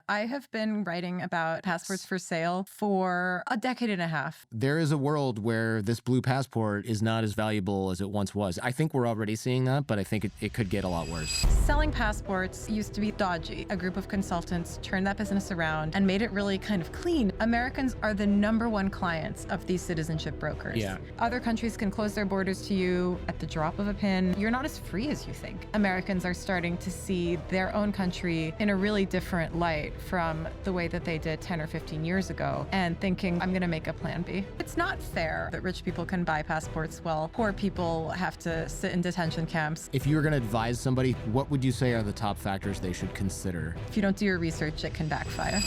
I have been writing about passports for sale for a decade and a half. There is a world where this blue passport is not as valuable as it once was. I think we're already seeing that, but I think it could get a lot worse. Selling passports used to be dodgy. A group of consultants turned that business around and made it really kind of clean. Americans are the #1 clients of these citizenship brokers. Yeah. Other countries can close their borders to you at the drop of a pin. You're not as free as you think. Americans are starting to see their own country in a really different light from the way that they did 10 or 15 years ago, and thinking, I'm going to make a plan B. It's not fair that rich people can buy passports while poor people have to sit in detention camps. If you were going to advise somebody, what would you say are the top factors they should consider? If you don't do your research, it can backfire.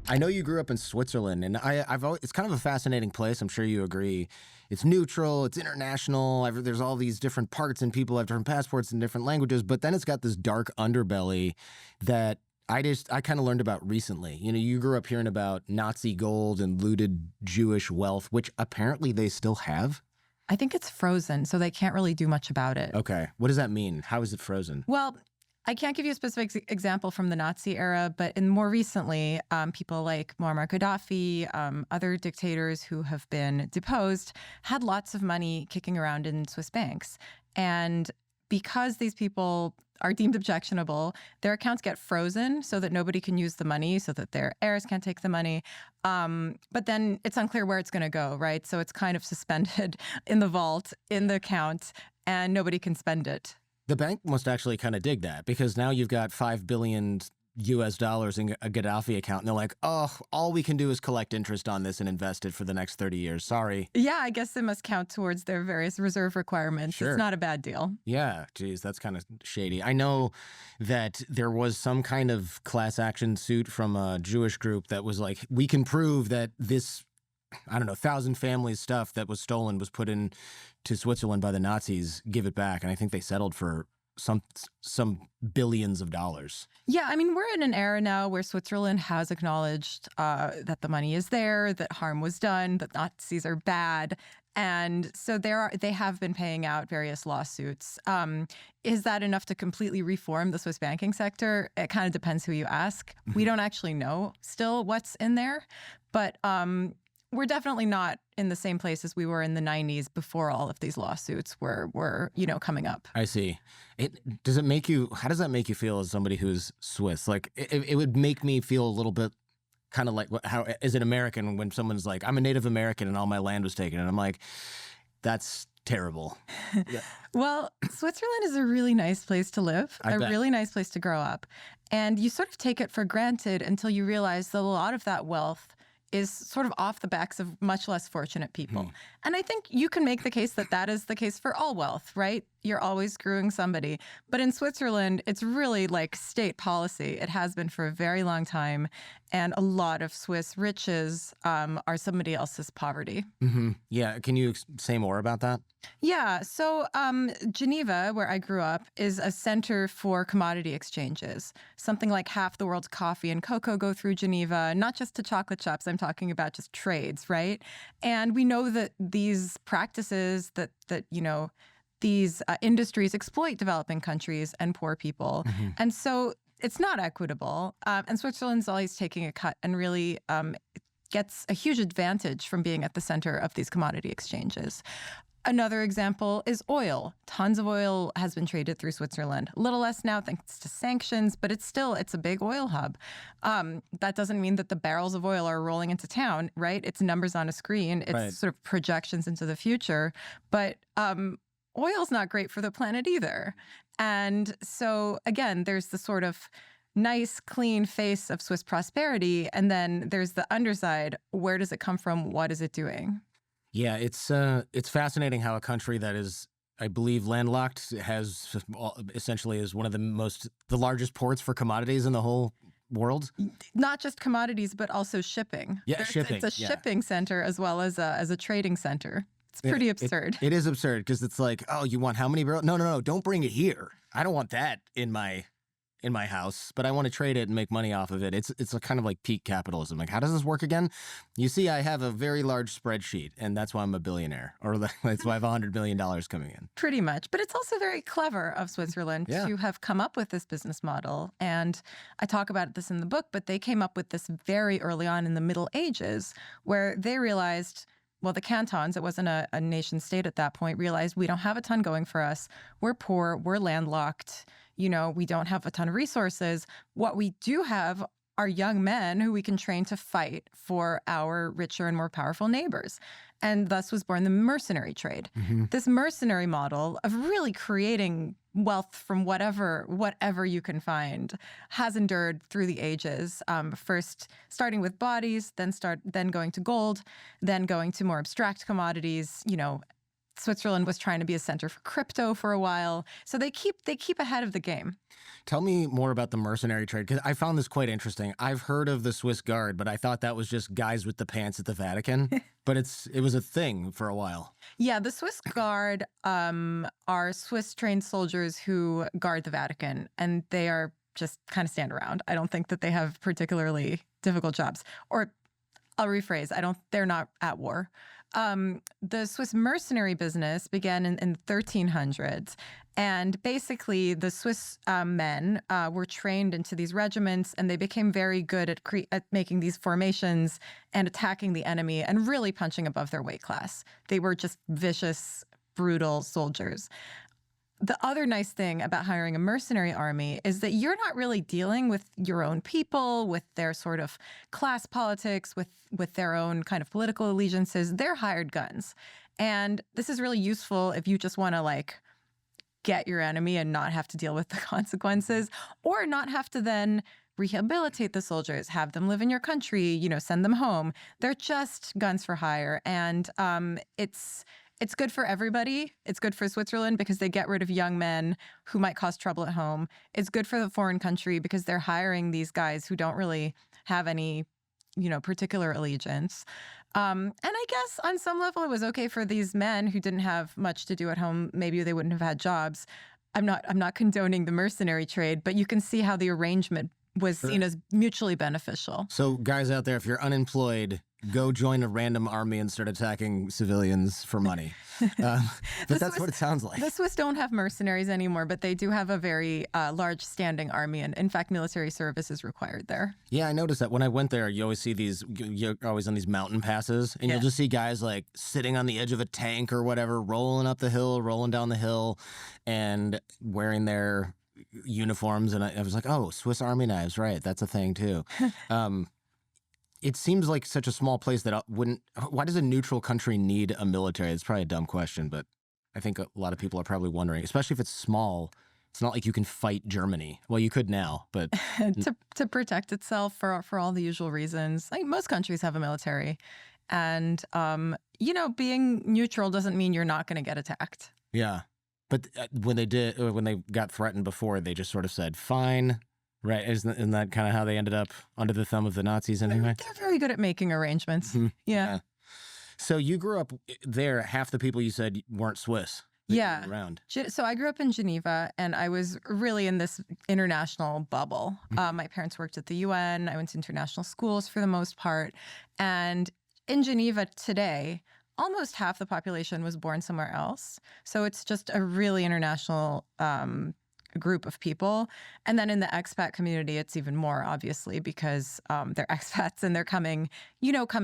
I know you grew up in Switzerland, and it's kind of a fascinating place. I'm sure you agree. It's neutral, it's international. There's all these different parts, and people have different passports in different languages. But then it's got this dark underbelly that I kind of learned about recently. You know, you grew up hearing about Nazi gold and looted Jewish wealth, which apparently they still have. I think it's frozen, so they can't really do much about it. Okay. What does that mean? How is it frozen? Well, I can't give you a specific example from the Nazi era, but more recently, people like Muammar Gaddafi, other dictators who have been deposed, had lots of money kicking around in Swiss banks. And because these people are deemed objectionable, their accounts get frozen so that nobody can use the money, so that their heirs can't take the money. But then it's unclear where it's going to go, right? So it's kind of suspended in the vault, in the account, and nobody can spend it. The bank must actually kind of dig that, because now you've got $5 billion US dollars in a Gaddafi account, and they're like, oh, all we can do is collect interest on this and invest it for the next 30 years. Sorry. Yeah, I guess it must count towards their various reserve requirements. Sure. It's not a bad deal. Yeah, geez, that's kind of shady. I know that there was some kind of class action suit from a Jewish group that was like, we can prove that this, I don't know, 1,000 families stuff that was stolen was put in to Switzerland by the Nazis, give it back. And I think they settled for some billions of dollars. Yeah, I mean, we're in an era now where Switzerland has acknowledged that the money is there, that harm was done, that Nazis are bad. And so they have been paying out various lawsuits. Is that enough to completely reform the Swiss banking sector? It kind of depends who you ask. Mm-hmm. We don't actually know still what's in there, but we're definitely not in the same place as we were in the 90s before all of these lawsuits were coming up. I see. How does that make you feel as somebody who's Swiss? Like, it would make me feel a little bit kind of like how, as an American, when someone's like, I'm a Native American and all my land was taken. And I'm like, that's terrible. Yeah. Well, Switzerland is a really nice place to live, I bet. really nice place to grow up. And you sort of take it for granted until you realize that a lot of that wealth is sort of off the backs of much less fortunate people. And I think you can make the case that that is the case for all wealth, right? You're always screwing somebody. But in Switzerland, it's really like state policy. It has been for a very long time. And a lot of Swiss riches are somebody else's poverty. Mm-hmm. Yeah. Can you say more about that? Yeah. So Geneva, where I grew up, is a center for commodity exchanges. Something like half the world's coffee and cocoa go through Geneva, not just to chocolate shops. I'm talking about just trades, right? And we know that these practices that these industries exploit developing countries and poor people. Mm-hmm. And so it's not equitable. And Switzerland's always taking a cut and really gets a huge advantage from being at the center of these commodity exchanges. Another example is oil. Tons of oil has been traded through Switzerland. A little less now thanks to sanctions, but it's a big oil hub. That doesn't mean that the barrels of oil are rolling into town, right? It's numbers on a screen. It's right. Sort of projections into the future. But oil's not great for the planet either. And so, again, there's the sort of nice, clean face of Swiss prosperity. And then there's the underside. Where does it come from? What is it doing? Yeah, it's fascinating how a country that is, I believe, landlocked has essentially is one of the largest ports for commodities in the whole world. Not just commodities, but also shipping. Yeah, shipping. It's a shipping center as well as a trading center. It's pretty absurd. It is absurd because it's like, oh, you want how many barrels? No, don't bring it here. I don't want that in my in my house, but I want to trade it and make money off of it. It's a kind of like peak capitalism. Like, how does this work again? You see, I have a very large spreadsheet, and that's why I'm a billionaire, or that's why I have $100 million coming in. Pretty much. But it's also very clever of Switzerland to have come up with this business model. And I talk about this in the book, but they came up with this very early on in the Middle Ages, where they realized, well, the cantons, it wasn't a nation state at that point, realized we don't have a ton going for us. We're poor, we're landlocked, we don't have a ton of resources. What we do have are young men who we can train to fight for our richer and more powerful neighbors. And thus was born the mercenary trade. Mm-hmm. This mercenary model of really creating wealth from whatever you can find has endured through the ages. First starting with bodies, then going to gold, then going to more abstract commodities. Switzerland was trying to be a center for crypto for a while. So they keep ahead of the game. Tell me more about the mercenary trade, because I found this quite interesting. I've heard of the Swiss Guard, but I thought that was just guys with the pants at the Vatican. But it was a thing for a while. Yeah, the Swiss Guard are Swiss-trained soldiers who guard the Vatican, and they are just kind of stand around. I don't think that they have particularly difficult jobs. Or I'll rephrase, they're not at war. The Swiss mercenary business began in the 1300s. And basically, the Swiss men were trained into these regiments, and they became very good at making these formations and attacking the enemy and really punching above their weight class. They were just vicious, brutal soldiers. The other nice thing about hiring a mercenary army is that you're not really dealing with your own people, with their sort of class politics, with their own kind of political allegiances. They're hired guns. And this is really useful if you just want to get your enemy and not have to deal with the consequences, or not have to then rehabilitate the soldiers, have them live in your country, send them home. They're just guns for hire. And it's good for everybody. It's good for Switzerland because they get rid of young men who might cause trouble at home. It's good for the foreign country because they're hiring these guys who don't really have any, particular allegiance. And I guess on some level it was okay for these men who didn't have much to do at home. Maybe they wouldn't have had jobs. I'm not condoning the mercenary trade, but you can see how the arrangement was seen as mutually beneficial. So guys out there, if you're unemployed, go join a random army and start attacking civilians for money. But that's what it sounds like. The Swiss don't have mercenaries anymore, but they do have a very large standing army. And in fact, military service is required there. Yeah, I noticed that when I went there, you always see you're always on these mountain passes, and you'll just see guys sitting on the edge of a tank or whatever, rolling down the hill, and wearing their uniforms. And I was like, oh, Swiss Army knives, right? That's a thing too. It seems like such a small place that why does a neutral country need a military? It's probably a dumb question, but I think a lot of people are probably wondering, especially if it's small. It's not like you can fight Germany. Well, you could now, but to protect itself for all the usual reasons. Most countries have a military, and being neutral doesn't mean you're not going to get attacked. Yeah, but when they got threatened before, they just sort of said, "Fine." Right. Isn't that kind of how they ended up under the thumb of the Nazis anyway? They're very good at making arrangements. Mm-hmm. Yeah. So you grew up there. Half the people you said weren't Swiss. Yeah. Around. So I grew up in Geneva, and I was really in this international bubble. Mm-hmm. My parents worked at the UN. I went to international schools for the most part. And in Geneva today, almost half the population was born somewhere else. So it's just a really international group of people. And then in the expat community, it's even more, obviously, because they're expats and they're coming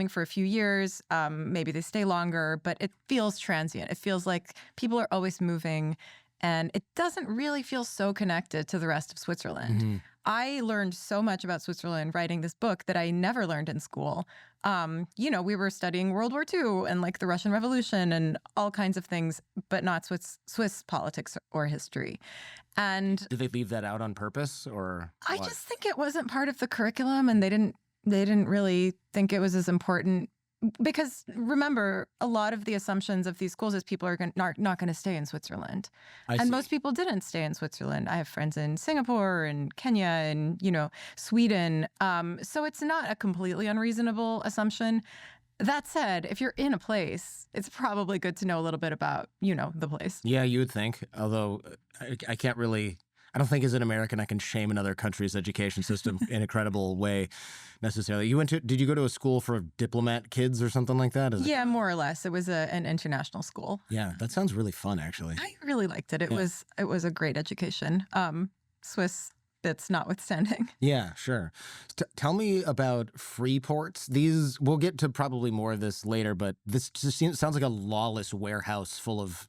for a few years. Maybe they stay longer, but it feels transient. It feels like people are always moving, and it doesn't really feel so connected to the rest of Switzerland. Mm-hmm. I learned so much about Switzerland writing this book that I never learned in school. We were studying World War II and the Russian Revolution and all kinds of things, but not Swiss politics or history. And did they leave that out on purpose, or I just think it wasn't part of the curriculum, and they didn't really think it was as important. Because remember, a lot of the assumptions of these schools is people are not going to stay in Switzerland. And most people didn't stay in Switzerland. I have friends in Singapore and Kenya and, Sweden. So it's not a completely unreasonable assumption. That said, if you're in a place, it's probably good to know a little bit about, the place. Yeah, you would think. Although I can't really... I don't think as an American I can shame another country's education system in a credible way necessarily. Did you go to a school for diplomat kids or something like that? Yeah, more or less. It was an international school. Yeah, that sounds really fun, actually. I really liked it. It was a great education. Swiss bits notwithstanding. Yeah, sure. Tell me about free ports. We'll get to probably more of this later, but this just sounds like a lawless warehouse full of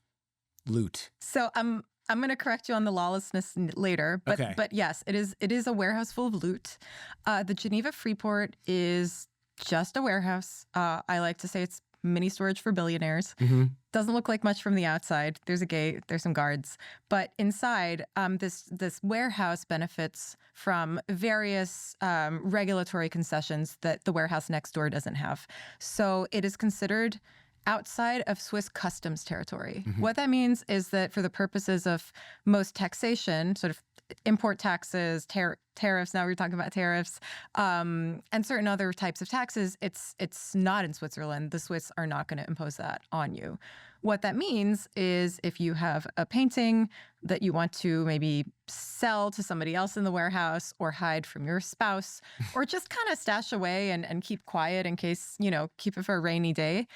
loot. So I'm going to correct you on the lawlessness later, but Okay. but yes, it is a warehouse full of loot. The Geneva Freeport is just a warehouse. I like to say it's mini storage for billionaires. Mm-hmm. Doesn't look like much from the outside. There's a gate, there's some guards, but inside, this warehouse benefits from various regulatory concessions that the warehouse next door doesn't have. So it is considered outside of Swiss customs territory. Mm-hmm. What that means is that for the purposes of most taxation, sort of import taxes, tariffs, now we're talking about tariffs, and certain other types of taxes, it's not in Switzerland. The Swiss are not going to impose that on you. What that means is if you have a painting that you want to maybe sell to somebody else in the warehouse or hide from your spouse or just kind of stash away and keep quiet in case, keep it for a rainy day,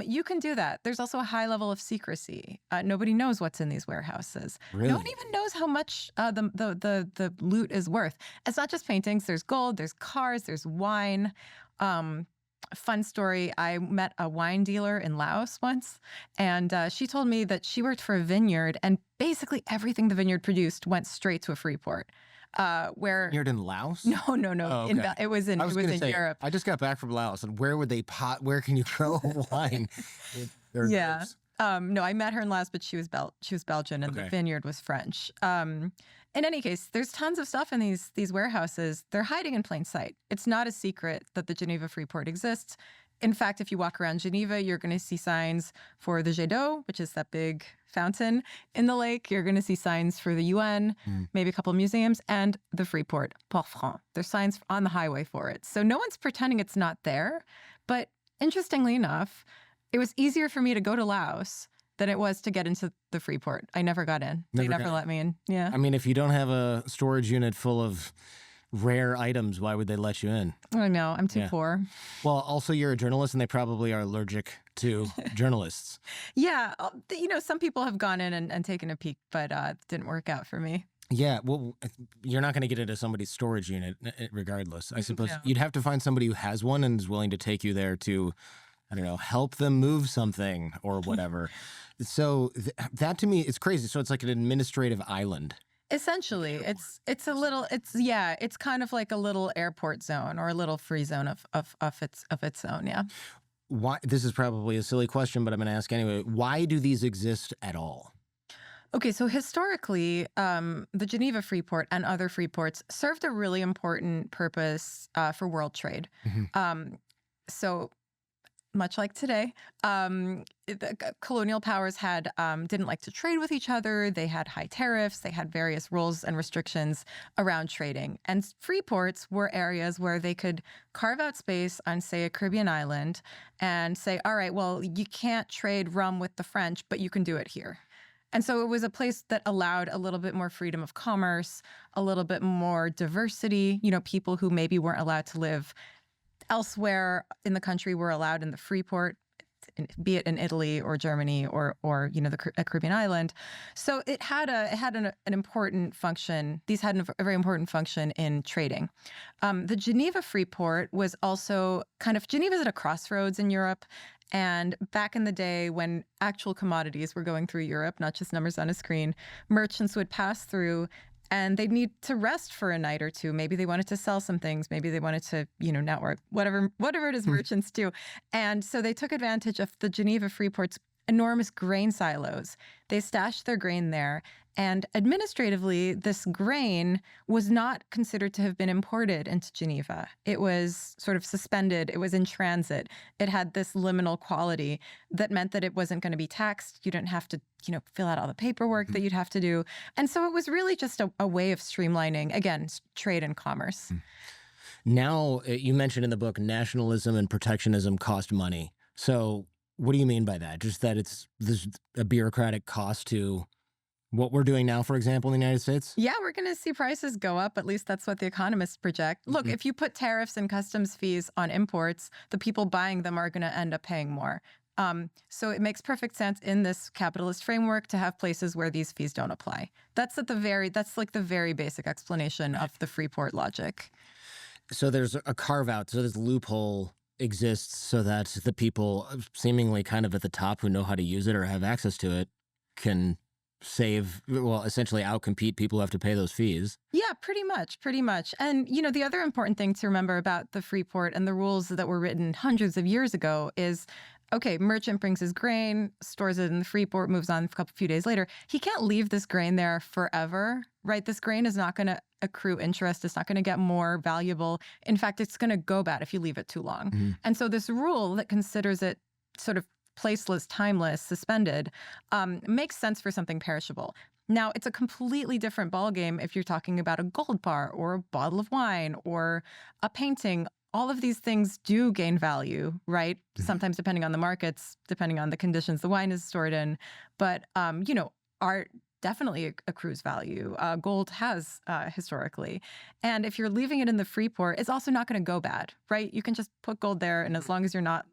you can do that. There's also a high level of secrecy. Nobody knows what's in these warehouses. Really? No one even knows how much the loot is worth. It's not just paintings. There's gold, there's cars, there's wine. Fun story, I met a wine dealer in Laos once, and she told me that she worked for a vineyard, and basically everything the vineyard produced went straight to a free port. Vineyard in Laos? No. Oh, okay. It was in Europe. I just got back from Laos, and where can you grow wine? Yeah. No, I met her in Laos, but she was Belgian, and Okay. the vineyard was French. In any case, there's tons of stuff in these warehouses. They're hiding in plain sight. It's not a secret that the Geneva Freeport exists. In fact, if you walk around Geneva, you're going to see signs for the Jet d'eau, which is that big fountain in the lake. You're going to see signs for the UN, maybe a couple of museums, and the Freeport, Port Franc. There's signs on the highway for it. So no one's pretending it's not there. But interestingly enough, it was easier for me to go to Laos than it was to get into the Freeport. I never got in. They never let me in. Yeah. I mean, if you don't have a storage unit full of rare items, why would they let you in? I know. I'm too poor. Well, also you're a journalist, and they probably are allergic to journalists. Yeah. Some people have gone in and taken a peek, but it didn't work out for me. Yeah, well, you're not going to get into somebody's storage unit regardless. I suppose No. you'd have to find somebody who has one and is willing to take you there to, I don't know, help them move something or whatever. So that to me is crazy. So it's like an administrative island. Essentially, it's kind of like a little airport zone or a little free zone of its own. Yeah. Why? This is probably a silly question, but I'm going to ask anyway. Why do these exist at all? Okay, so historically, the Geneva Freeport and other freeports served a really important purpose for world trade. So much like today, the colonial powers didn't like to trade with each other. They had high tariffs. They had various rules and restrictions around trading. And free ports were areas where they could carve out space on, say, a Caribbean island and say, all right, well, you can't trade rum with the French, but you can do it here. And so it was a place that allowed a little bit more freedom of commerce, a little bit more diversity. People who maybe weren't allowed to live elsewhere in the country were allowed in the Freeport, be it in Italy or Germany or a Caribbean island. So it had an important function. These had a very important function in trading. The Geneva Freeport was also Geneva's at a crossroads in Europe. And back in the day when actual commodities were going through Europe, not just numbers on a screen, merchants would pass through and they'd need to rest for a night or two. Maybe they wanted to sell some things. Maybe they wanted to, network, whatever it is merchants do. And so they took advantage of the Geneva Freeport's enormous grain silos. They stashed their grain there. And administratively, this grain was not considered to have been imported into Geneva. It was sort of suspended. It was in transit. It had this liminal quality that meant that it wasn't going to be taxed. You didn't have to, fill out all the paperwork that you'd have to do. And so it was really just a way of streamlining, again, trade and commerce. Now, you mentioned in the book, nationalism and protectionism cost money. So what do you mean by that? Just that there's a bureaucratic cost to What we're doing now, for example, in the United States? Yeah, we're going to see prices go up. At least that's what the economists project. Look, if you put tariffs and customs fees on imports, the people buying them are going to end up paying more. So it makes perfect sense in this capitalist framework to have places where these fees don't apply. That's like the very basic explanation of the Freeport logic. So there's a carve out. So this loophole exists so that the people seemingly kind of at the top who know how to use it or have access to it can essentially outcompete people who have to pay those fees. Yeah, pretty much. And, the other important thing to remember about the Freeport and the rules that were written hundreds of years ago is, okay, merchant brings his grain, stores it in the Freeport, moves on a few days later. He can't leave this grain there forever, right? This grain is not going to accrue interest. It's not going to get more valuable. In fact, it's going to go bad if you leave it too long. And so this rule that considers it sort of placeless, timeless, suspended, makes sense for something perishable. Now, it's a completely different ballgame if you're talking about a gold bar or a bottle of wine or a painting. All of these things do gain value, right? Sometimes depending on the markets, depending on the conditions the wine is stored in. But, art definitely accrues value. Gold has historically. And if you're leaving it in the Freeport, it's also not going to go bad, right? You can just put gold there, and as long as you're not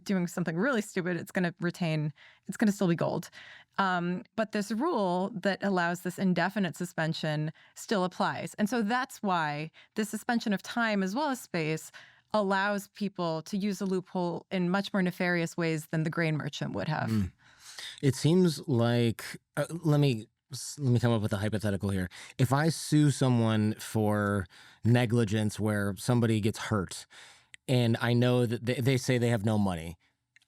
doing something really stupid, it's going to still be gold. But this rule that allows this indefinite suspension still applies. And so that's why the suspension of time as well as space allows people to use a loophole in much more nefarious ways than the grain merchant would have. It seems like, let me come up with a hypothetical here. If I sue someone for negligence where somebody gets hurt, and I know that they say they have no money,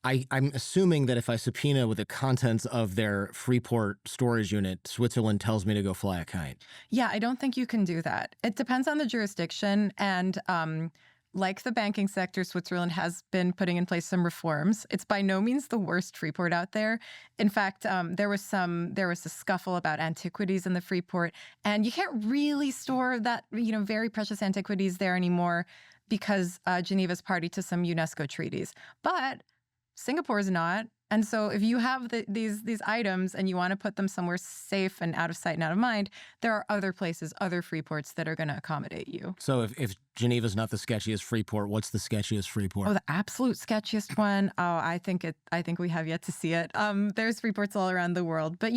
I'm assuming that if I subpoena with the contents of their Freeport storage unit, Switzerland tells me to go fly a kite. Yeah, I don't think you can do that. It depends on the jurisdiction. And like the banking sector, Switzerland has been putting in place some reforms. It's by no means the worst Freeport out there. In fact, there was a scuffle about antiquities in the Freeport, and you can't really store that, very precious antiquities there anymore, because Geneva's party to some UNESCO treaties. But Singapore is not. And so if you have these items and you want to put them somewhere safe and out of sight and out of mind, there are other places, other Freeports that are going to accommodate you. So if Geneva's not the sketchiest Freeport, what's the sketchiest Freeport? Oh, the absolute sketchiest one? Oh, I think we have yet to see it. There's Freeports all around the world. But,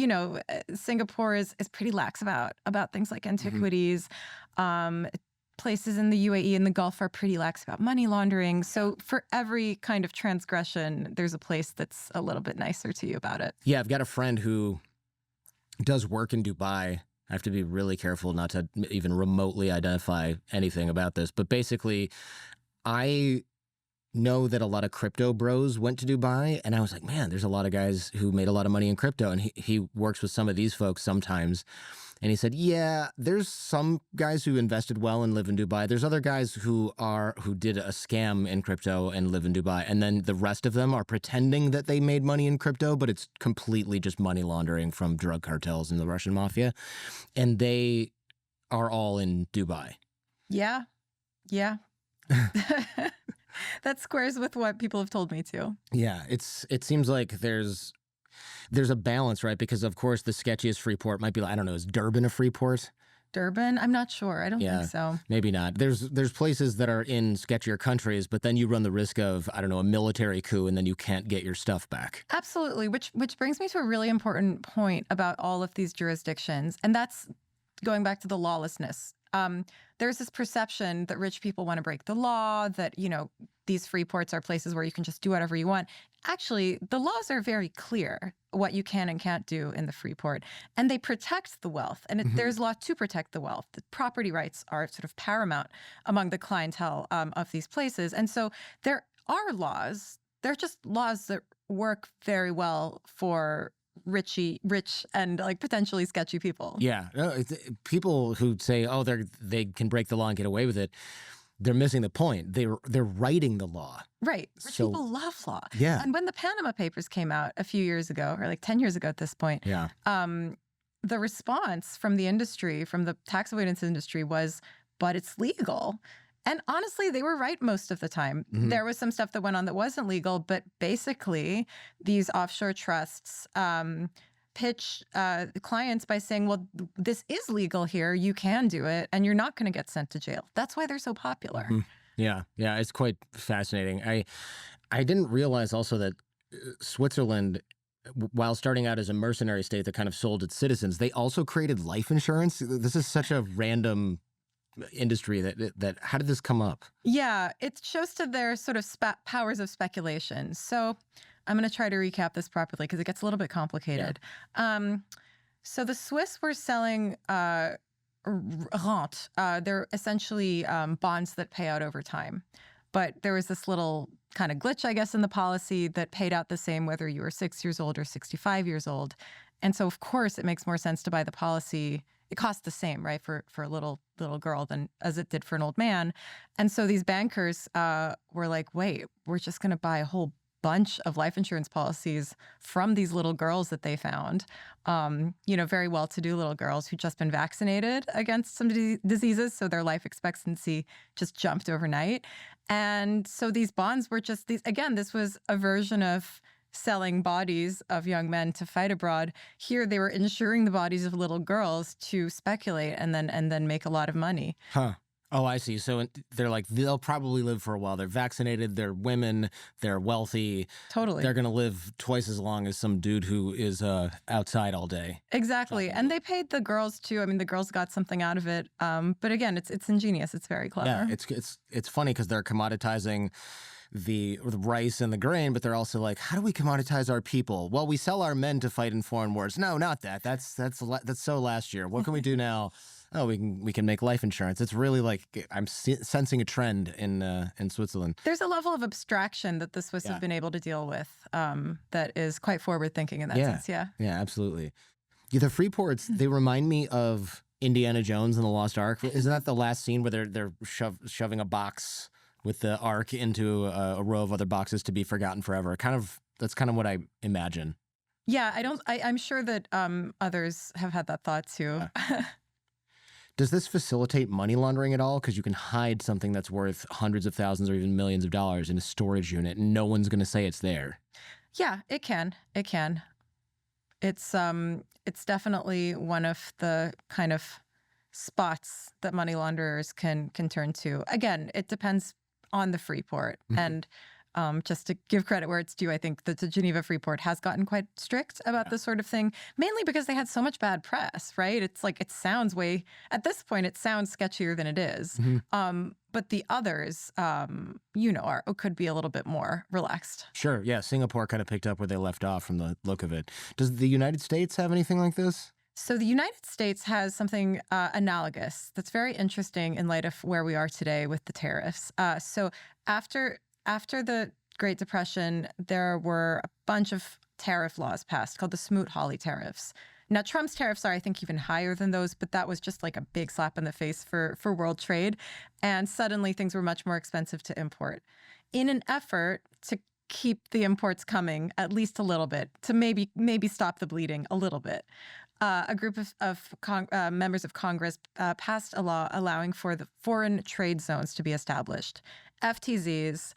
Singapore is pretty lax about things like antiquities. Places in the UAE and the Gulf are pretty lax about money laundering. So for every kind of transgression, there's a place that's a little bit nicer to you about it. Yeah, I've got a friend who does work in Dubai. I have to be really careful not to even remotely identify anything about this. But basically, I know that a lot of crypto bros went to Dubai, and I was like, man, there's a lot of guys who made a lot of money in crypto. And he works with some of these folks sometimes. And he said, yeah, there's some guys who invested well and live in Dubai. There's other guys who did a scam in crypto and live in Dubai. And then the rest of them are pretending that they made money in crypto, but it's completely just money laundering from drug cartels and the Russian mafia. And they are all in Dubai. Yeah. That squares with what people have told me too. Yeah, it seems like there's a balance, right? Because of course the sketchiest Freeport might be, I don't know, is Durban a Freeport? Durban? I'm not sure. I don't think so. Maybe not. There's places that are in sketchier countries, but then you run the risk of, I don't know, a military coup, and then you can't get your stuff back. Absolutely, which brings me to a really important point about all of these jurisdictions, and that's going back to the lawlessness. There's this perception that rich people want to break the law, that, these free ports are places where you can just do whatever you want. Actually, the laws are very clear what you can and can't do in the free port, and they protect the wealth. And there's law to protect the wealth. The property rights are sort of paramount among the clientele of these places. And so there are laws. They're just laws that work very well for rich and like potentially sketchy people. Yeah. People who say, oh, they can break the law and get away with it, they're missing the point. They're writing the law. Right. Rich people love law. Yeah. And when the Panama Papers came out a few years ago, or like 10 years ago at this point, the response from the industry, from the tax avoidance industry was, but it's legal. And honestly, they were right most of the time. Mm-hmm. There was some stuff that went on that wasn't legal, but basically these offshore trusts pitch clients by saying, well, this is legal here. You can do it and you're not going to get sent to jail. That's why they're so popular. Yeah, it's quite fascinating. I didn't realize also that Switzerland, while starting out as a mercenary state that kind of sold its citizens, they also created life insurance. This is such a random industry that how did this come up? Yeah, it shows to their sort of powers of speculation. So I'm going to try to recap this properly because it gets a little bit complicated. So the Swiss were selling rente. They're essentially bonds that pay out over time. But there was this little kind of glitch, I guess, in the policy that paid out the same whether you were 6 years old or 65 years old. And so, of course, it makes more sense to buy the policy. It costs the same, right, for a little girl than as it did for an old man. And so these bankers were like, wait, we're just going to buy a whole bunch of life insurance policies from these little girls that they found, very well-to-do little girls who'd just been vaccinated against some diseases. So their life expectancy just jumped overnight. And so these bonds were just these, again, this was a version of selling bodies of young men to fight abroad. Here they were insuring the bodies of little girls to speculate and then make a lot of money. Huh. Oh, I see. So they're like, they'll probably live for a while. They're vaccinated, they're women, they're wealthy. Totally. They're going to live twice as long as some dude who is outside all day. Exactly. And they paid the girls too. I mean, the girls got something out of it. But again, it's ingenious. It's very clever. Yeah, it's funny because they're commoditizing the rice and the grain, but they're also like, how do we commoditize our people? Well, we sell our men to fight in foreign wars. No, not that. That's so last year. What can we do now? Oh, we can make life insurance. It's really like I'm sensing a trend in Switzerland. There's a level of abstraction that the Swiss have been able to deal with that is quite forward thinking in that sense. Yeah, absolutely. Yeah, the Freeports, they remind me of Indiana Jones and the Lost Ark. Isn't that the last scene where they're shoving a box with the Ark into a row of other boxes to be forgotten forever? That's kind of what I imagine. Yeah, I'm sure that others have had that thought too. Yeah. Does this facilitate money laundering at all? Because you can hide something that's worth hundreds of thousands or even millions of dollars in a storage unit and no one's going to say it's there. Yeah, it can. It can. It's definitely one of the kind of spots that money launderers can turn to. Again, it depends on the Freeport. And just to give credit where it's due, I think that the Geneva Freeport has gotten quite strict about this sort of thing, mainly because they had so much bad press, right? It's like at this point, it sounds sketchier than it is. But the others, could be a little bit more relaxed. Sure. Yeah. Singapore kind of picked up where they left off from the look of it. Does the United States have anything like this? So the United States has something analogous that's very interesting in light of where we are today with the tariffs. So after the Great Depression, there were a bunch of tariff laws passed called the Smoot-Hawley tariffs. Now, Trump's tariffs are, I think, even higher than those, but that was just like a big slap in the face for world trade. And suddenly things were much more expensive to import. In an effort to keep the imports coming at least a little bit, to maybe stop the bleeding a little bit, a group of members of Congress passed a law allowing for the foreign trade zones to be established. FTZs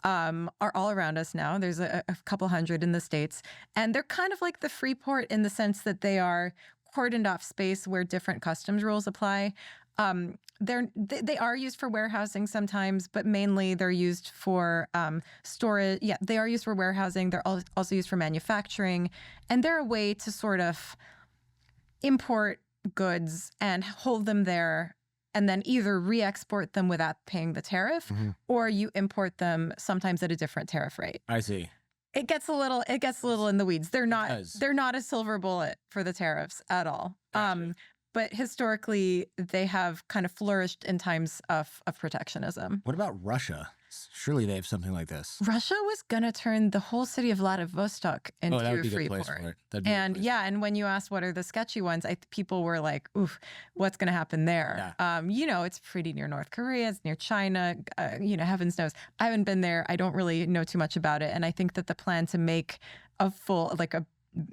are all around us now. There's a couple hundred in the States. And they're kind of like the Freeport in the sense that they are cordoned off space where different customs rules apply. They are used for warehousing sometimes, but mainly they're used for storage. Yeah, they are used for warehousing. They're also used for manufacturing. And they're a way to sort of import goods and hold them there and then either re-export them without paying the tariff, or you import them sometimes at a different tariff rate. I see. It gets a little in the weeds. They're not a silver bullet for the tariffs at all. Gotcha. But historically, they have kind of flourished in times of protectionism. What about Russia? Surely they have something like this. Russia was going to turn the whole city of Vladivostok into that would be a good Freeport. place for it. And when you asked what are the sketchy ones, people were like, oof, what's going to happen there? Yeah. It's pretty near North Korea, it's near China, heavens knows. I haven't been there. I don't really know too much about it. And I think that the plan to make a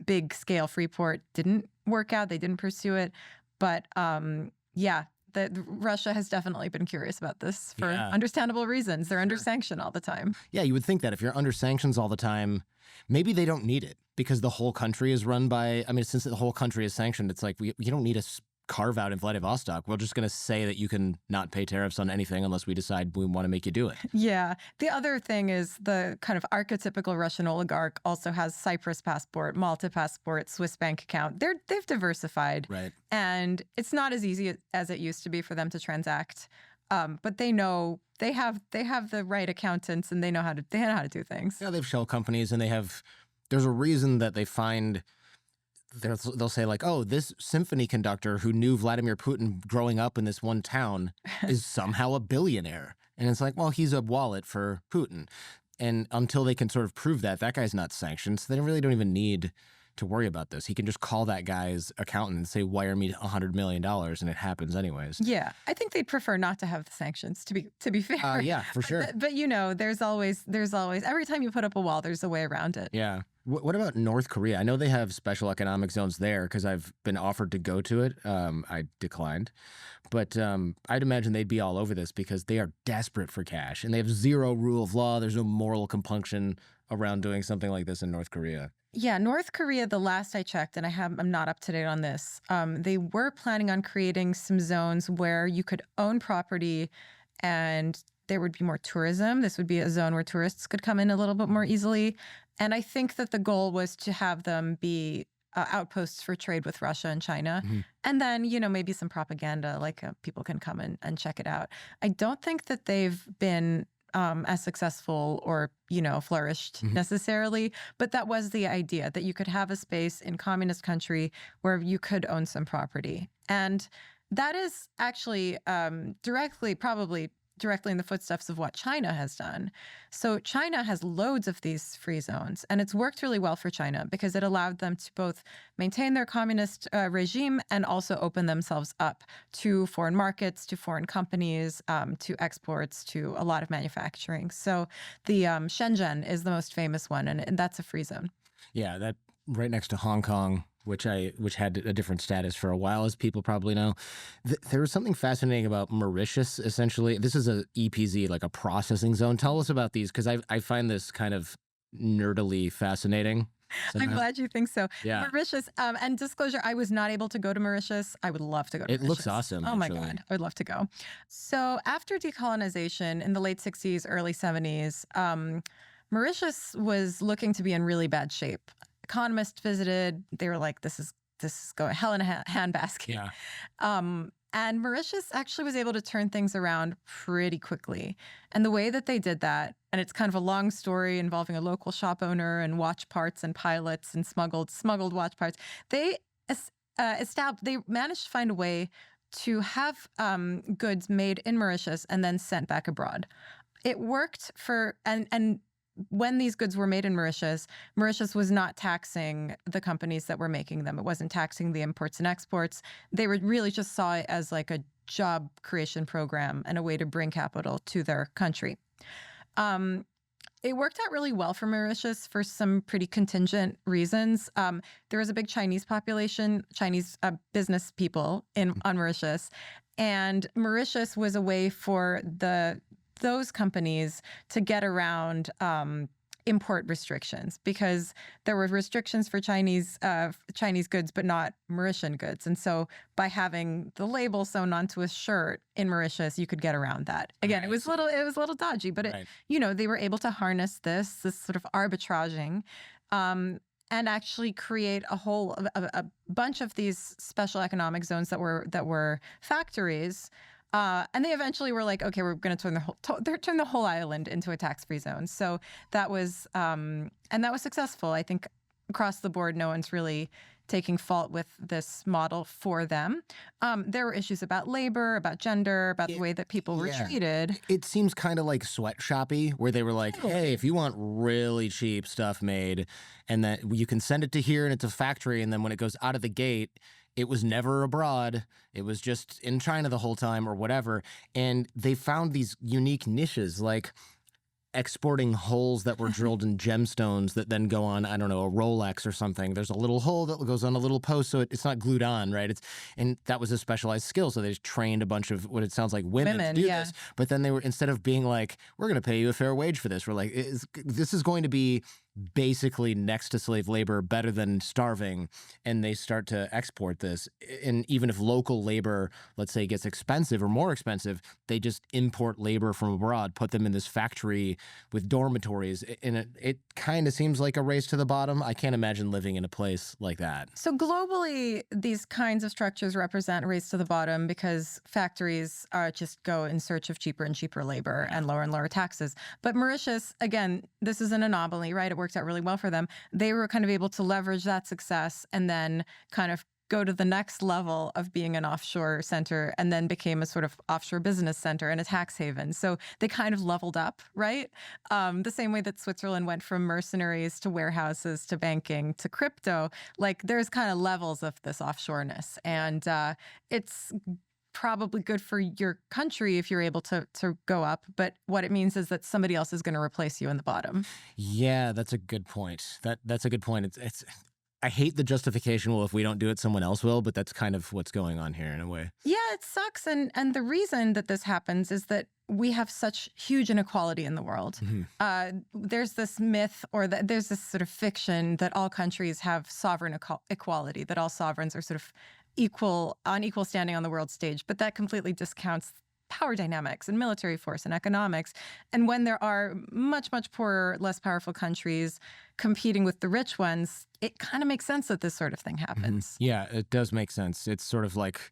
big scale Freeport didn't work out. They didn't pursue it. But that Russia has definitely been curious about this for Yeah. understandable reasons. They're under sanction all the time. Yeah, you would think that if you're under sanctions all the time, maybe they don't need it because the whole country is run by, I mean, since the whole country is sanctioned, it's like, you don't need a carve out in Vladivostok. We're just going to say that you can not pay tariffs on anything unless we decide we want to make you do it. Yeah. The other thing is the kind of archetypical Russian oligarch also has Cyprus passport, Malta passport, Swiss bank account. They've diversified. Right. And it's not as easy as it used to be for them to transact. But they know they have the right accountants and they know how to do things. Yeah, they have shell companies and there's a reason that they find, they'll say like, oh, this symphony conductor who knew Vladimir Putin growing up in this one town is somehow a billionaire. And it's like, well, he's a wallet for Putin. And until they can sort of prove that guy's not sanctioned, so they really don't even need to worry about this. He can just call that guy's accountant and say, wire me $100 million, and it happens anyways. Yeah, I think they'd prefer not to have the sanctions, to be fair. Yeah, for sure. But there's always every time you put up a wall, there's a way around it. Yeah. What about North Korea? I know they have special economic zones there because I've been offered to go to it. I declined. But I'd imagine they'd be all over this because they are desperate for cash and they have zero rule of law. There's no moral compunction around doing something like this in North Korea. Yeah, North Korea, the last I checked, and I'm not up to date on this, they were planning on creating some zones where you could own property and there would be more tourism. This would be a zone where tourists could come in a little bit more easily. And I think that the goal was to have them be outposts for trade with Russia and China. Mm-hmm. And then, maybe some propaganda, like people can come and check it out. I don't think that they've been as successful or, flourished necessarily. But that was the idea, that you could have a space in communist country where you could own some property. And that is actually probably directly in the footsteps of what China has done. So China has loads of these free zones, and it's worked really well for China because it allowed them to both maintain their communist regime and also open themselves up to foreign markets, to foreign companies, to exports, to a lot of manufacturing. So the Shenzhen is the most famous one, and that's a free zone. Yeah, that right next to Hong Kong, which had a different status for a while, as people probably know. There was something fascinating about Mauritius, essentially. This is a EPZ, like a processing zone. Tell us about these, because I find this kind of nerdily fascinating. I'm glad you think so. Yeah. Mauritius, and disclosure, I was not able to go to Mauritius. I would love to go to Mauritius. It looks awesome. Oh my actually. God, I would love to go. So after decolonization in the late 60s, early 70s, Mauritius was looking to be in really bad shape. Economists visited. They were like, this is going hell in a handbasket. Yeah. And Mauritius actually was able to turn things around pretty quickly. And the way that they did that, and it's kind of a long story involving a local shop owner and watch parts and pilots and smuggled watch parts. They managed to find a way to have goods made in Mauritius and then sent back abroad. It worked and when these goods were made in Mauritius, Mauritius was not taxing the companies that were making them. It wasn't taxing the imports and exports. They were really just saw it as like a job creation program and a way to bring capital to their country. It worked out really well for Mauritius for some pretty contingent reasons. There was a big Chinese population, Chinese business people on Mauritius, and Mauritius was a way for those companies to get around import restrictions, because there were restrictions for Chinese goods, but not Mauritian goods. And so by having the label sewn onto a shirt in Mauritius, you could get around that. Again, Right. it was a little dodgy, but Right. they were able to harness this sort of arbitraging, and actually create a bunch of these special economic zones that were factories. And they eventually were like, okay, we're going to turn the whole island into a tax-free zone. So that was successful. I think across the board, no one's really taking fault with this model for them. There were issues about labor, about gender, about the way that people were treated. It seems kind of like sweatshoppy, where they were like, hey, if you want really cheap stuff made, and that you can send it to here and it's a factory, and then when it goes out of the gate, it was never abroad. It was just in China the whole time or whatever. And they found these unique niches. Like, exporting holes that were drilled in gemstones that then go on, I don't know, a Rolex or something. There's a little hole that goes on a little post, so it's not glued on, right? And that was a specialized skill, so they just trained a bunch of what it sounds like women to do this. But then they were, instead of being like, we're going to pay you a fair wage for this, we're like, this is going to be basically next to slave labor, better than starving, and they start to export this. And even if local labor, let's say, gets expensive or more expensive, they just import labor from abroad, put them in this factory with dormitories, and it kind of seems like a race to the bottom. I can't imagine living in a place like that. So globally, these kinds of structures represent a race to the bottom because factories just go in search of cheaper and cheaper labor and lower taxes. But Mauritius, again, this is an anomaly, right? It worked out really well for them. They were kind of able to leverage that success and then kind of go to the next level of being an offshore center, and then became a sort of offshore business center and a tax haven. So they kind of leveled up, right? The same way that Switzerland went from mercenaries to warehouses to banking to crypto. Like, there's kind of levels of this offshoreness. And it's probably good for your country if you're able to go up, but what it means is that somebody else is going to replace you in the bottom. Yeah, that's a good point. That's a good point. It's I hate the justification, well, if we don't do it, someone else will, but that's kind of what's going on here in a way. Yeah, it sucks. And the reason that this happens is that we have such huge inequality in the world. Mm-hmm. There's this myth, or there's this sort of fiction that all countries have sovereign equality, that all sovereigns are sort of on equal standing on the world stage. But that completely discounts power dynamics and military force and economics. And when there are much, much poorer, less powerful countries competing with the rich ones, it kind of makes sense that this sort of thing happens. Mm-hmm. Yeah, it does make sense. It's sort of like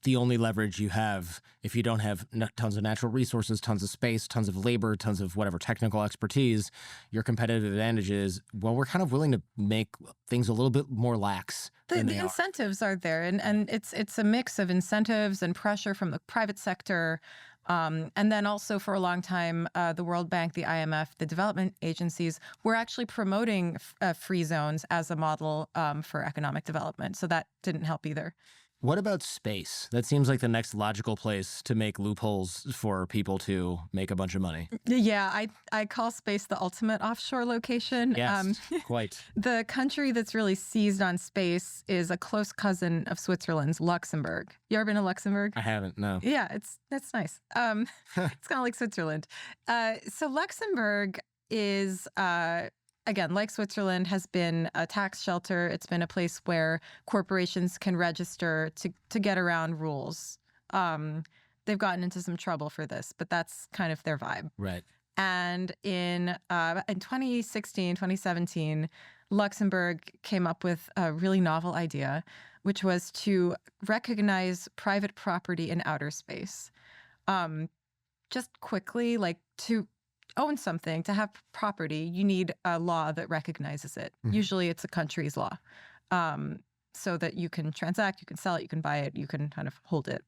the only leverage you have if you don't have tons of natural resources, tons of space, tons of labor, tons of whatever technical expertise. Your competitive advantage is, well, we're kind of willing to make things a little bit more lax. The incentives are there, and it's a mix of incentives and pressure from the private sector. And then also for a long time, the World Bank, the IMF, the development agencies were actually promoting free zones as a model for economic development. So that didn't help either. What about space? That seems like the next logical place to make loopholes for people to make a bunch of money. Yeah, I call space the ultimate offshore location. Yes, quite. The country that's really seized on space is a close cousin of Switzerland's, Luxembourg. You ever been to Luxembourg? I haven't, no. Yeah, that's nice. It's kind of like Switzerland. So Luxembourg is... again, like Switzerland, has been a tax shelter. It's been a place where corporations can register to get around rules. They've gotten into some trouble for this, but that's kind of their vibe. Right. And in 2016, 2017, Luxembourg came up with a really novel idea, which was to recognize private property in outer space. Just quickly, like, to own something, to have property, you need a law that recognizes it. Mm-hmm. Usually it's a country's law, so that you can transact, you can sell it, you can buy it, you can kind of hold it.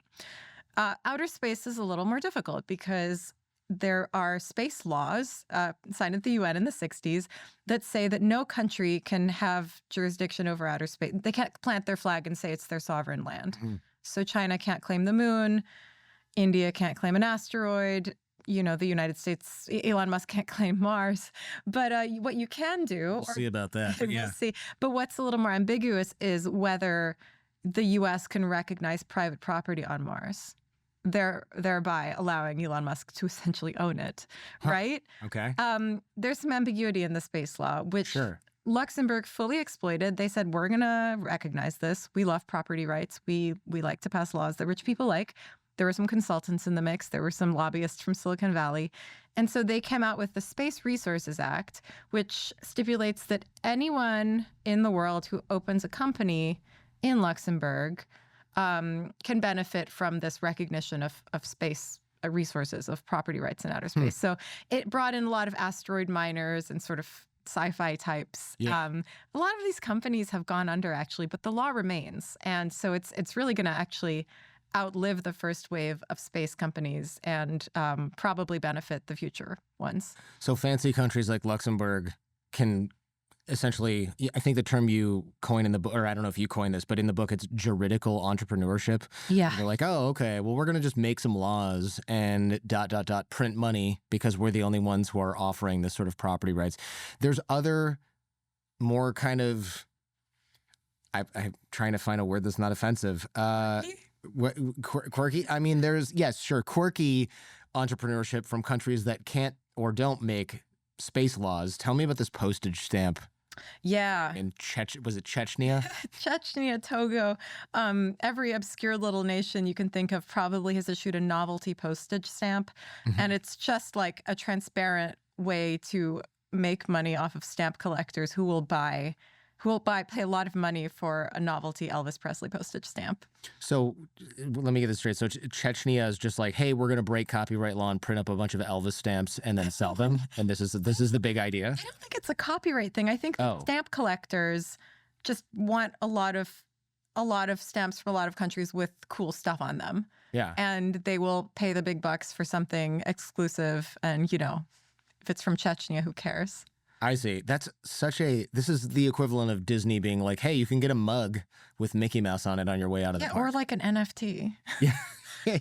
Outer space is a little more difficult because there are space laws signed at the UN in the 60s that say that no country can have jurisdiction over outer space. They can't plant their flag and say it's their sovereign land. Mm-hmm. So China can't claim the moon, India can't claim an asteroid, the United States, Elon Musk can't claim Mars. But what you can do... We'll see about that. Yeah. We'll see. But what's a little more ambiguous is whether the U.S. can recognize private property on Mars, thereby allowing Elon Musk to essentially own it, right? Okay. There's some ambiguity in the space law, which... Sure. Luxembourg fully exploited. They said, we're going to recognize this. We love property rights. We like to pass laws that rich people like. There were some consultants in the mix. There were some lobbyists from Silicon Valley. And so they came out with the Space Resources Act, which stipulates that anyone in the world who opens a company in Luxembourg can benefit from this recognition of space resources, of property rights in outer space. So it brought in a lot of asteroid miners and sort of sci-fi types. Yeah. A lot of these companies have gone under, actually, but the law remains. And so it's really going to actually outlive the first wave of space companies and probably benefit the future ones. So fancy countries like Luxembourg can essentially, I think the term you coin in the book, or I don't know if you coined this, but in the book, it's juridical entrepreneurship. Yeah. They're like, oh, okay, well, we're going to just make some laws and ... print money because we're the only ones who are offering this sort of property rights. There's other more kind of, I'm trying to find a word that's not offensive. Quirky? I mean, yes, sure, quirky entrepreneurship from countries that can't or don't make space laws. Tell me about this postage stamp Yeah. in was it Chechnya? Chechnya, Togo, every obscure little nation you can think of probably has issued a novelty postage stamp. And it's just like a transparent way to make money off of stamp collectors who will pay a lot of money for a novelty Elvis Presley postage stamp. So let me get this straight. So Chechnya is just like, hey, we're going to break copyright law and print up a bunch of Elvis stamps and then sell them. And this is the big idea. I don't think it's a copyright thing. I think stamp collectors just want a lot of stamps from a lot of countries with cool stuff on them. Yeah. And they will pay the big bucks for something exclusive. And, if it's from Chechnya, who cares? I see. This is the equivalent of Disney being like, hey, you can get a mug with Mickey Mouse on it on your way out of the park. Or like an NFT. Yeah.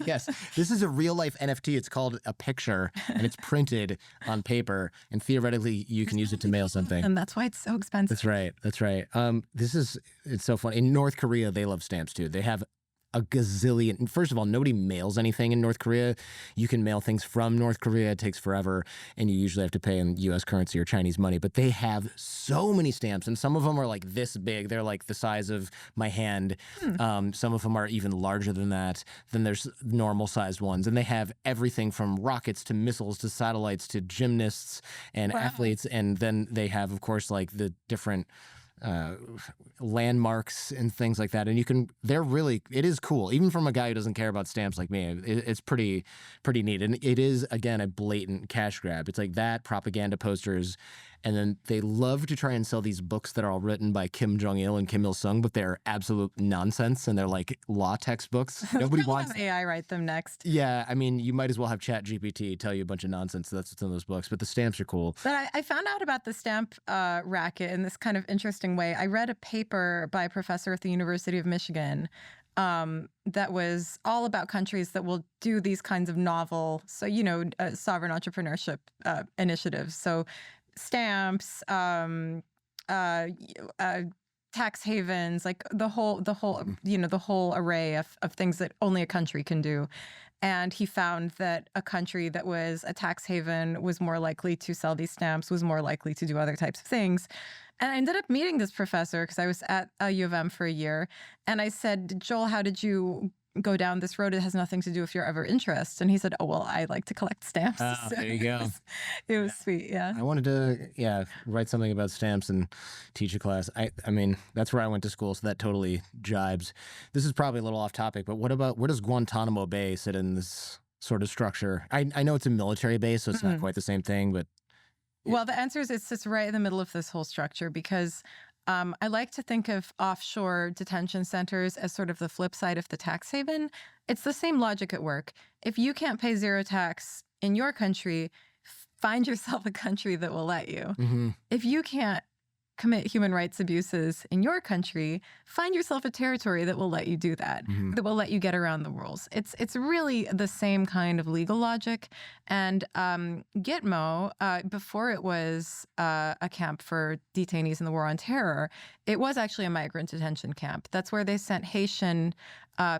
Yes. This is a real life NFT. It's called a picture and it's printed on paper. And theoretically, you can use it to mail something. And that's why it's so expensive. That's right. It's so fun. In North Korea, they love stamps too. They have a gazillion. First of all, nobody mails anything in North Korea. You can mail things from North Korea. It takes forever, and you usually have to pay in U.S. currency or Chinese money. But they have so many stamps, and some of them are like this big. They're like the size of my hand. Some of them are even larger than that. Then there's normal-sized ones, and they have everything from rockets to missiles to satellites to gymnasts and athletes. And then they have, of course, like the different landmarks and things like that. And it is cool. Even from a guy who doesn't care about stamps like me, it's pretty neat. And it is, again, a blatant cash grab. It's like that, propaganda posters. And then they love to try and sell these books that are all written by Kim Jong-il and Kim Il-sung, but they're absolute nonsense. And they're like law textbooks. Nobody wants have AI write them next. Yeah. I mean, you might as well have ChatGPT tell you a bunch of nonsense. That's what's in those books. But the stamps are cool. But I found out about the stamp racket in this kind of interesting way. I read a paper by a professor at the University of Michigan that was all about countries that will do these kinds of novel, sovereign entrepreneurship initiatives. So stamps, tax havens, like the whole array of things that only a country can do. And he found that a country that was a tax haven was more likely to sell these stamps, was more likely to do other types of things. And I ended up meeting this professor because I was at U of M for a year. And I said, Joel, how did you go down this road? It has nothing to do with your other interests. And he said, oh, well, I like to collect stamps. Oh, So there you go. It was sweet, yeah. I wanted to, write something about stamps and teach a class. I mean, that's where I went to school, so that totally jibes. This is probably a little off topic, but where does Guantanamo Bay sit in this sort of structure? I know it's a military base, so it's not quite the same thing, but... Well, the answer is it sits right in the middle of this whole structure because I like to think of offshore detention centers as sort of the flip side of the tax haven. It's the same logic at work. If you can't pay zero tax in your country, find yourself a country that will let you. Mm-hmm. If you can't commit human rights abuses in your country, find yourself a territory that will let you do that, that will let you get around the rules. It's really the same kind of legal logic. And Gitmo, before it was a camp for detainees in the War on Terror, it was actually a migrant detention camp. That's where they sent Haitian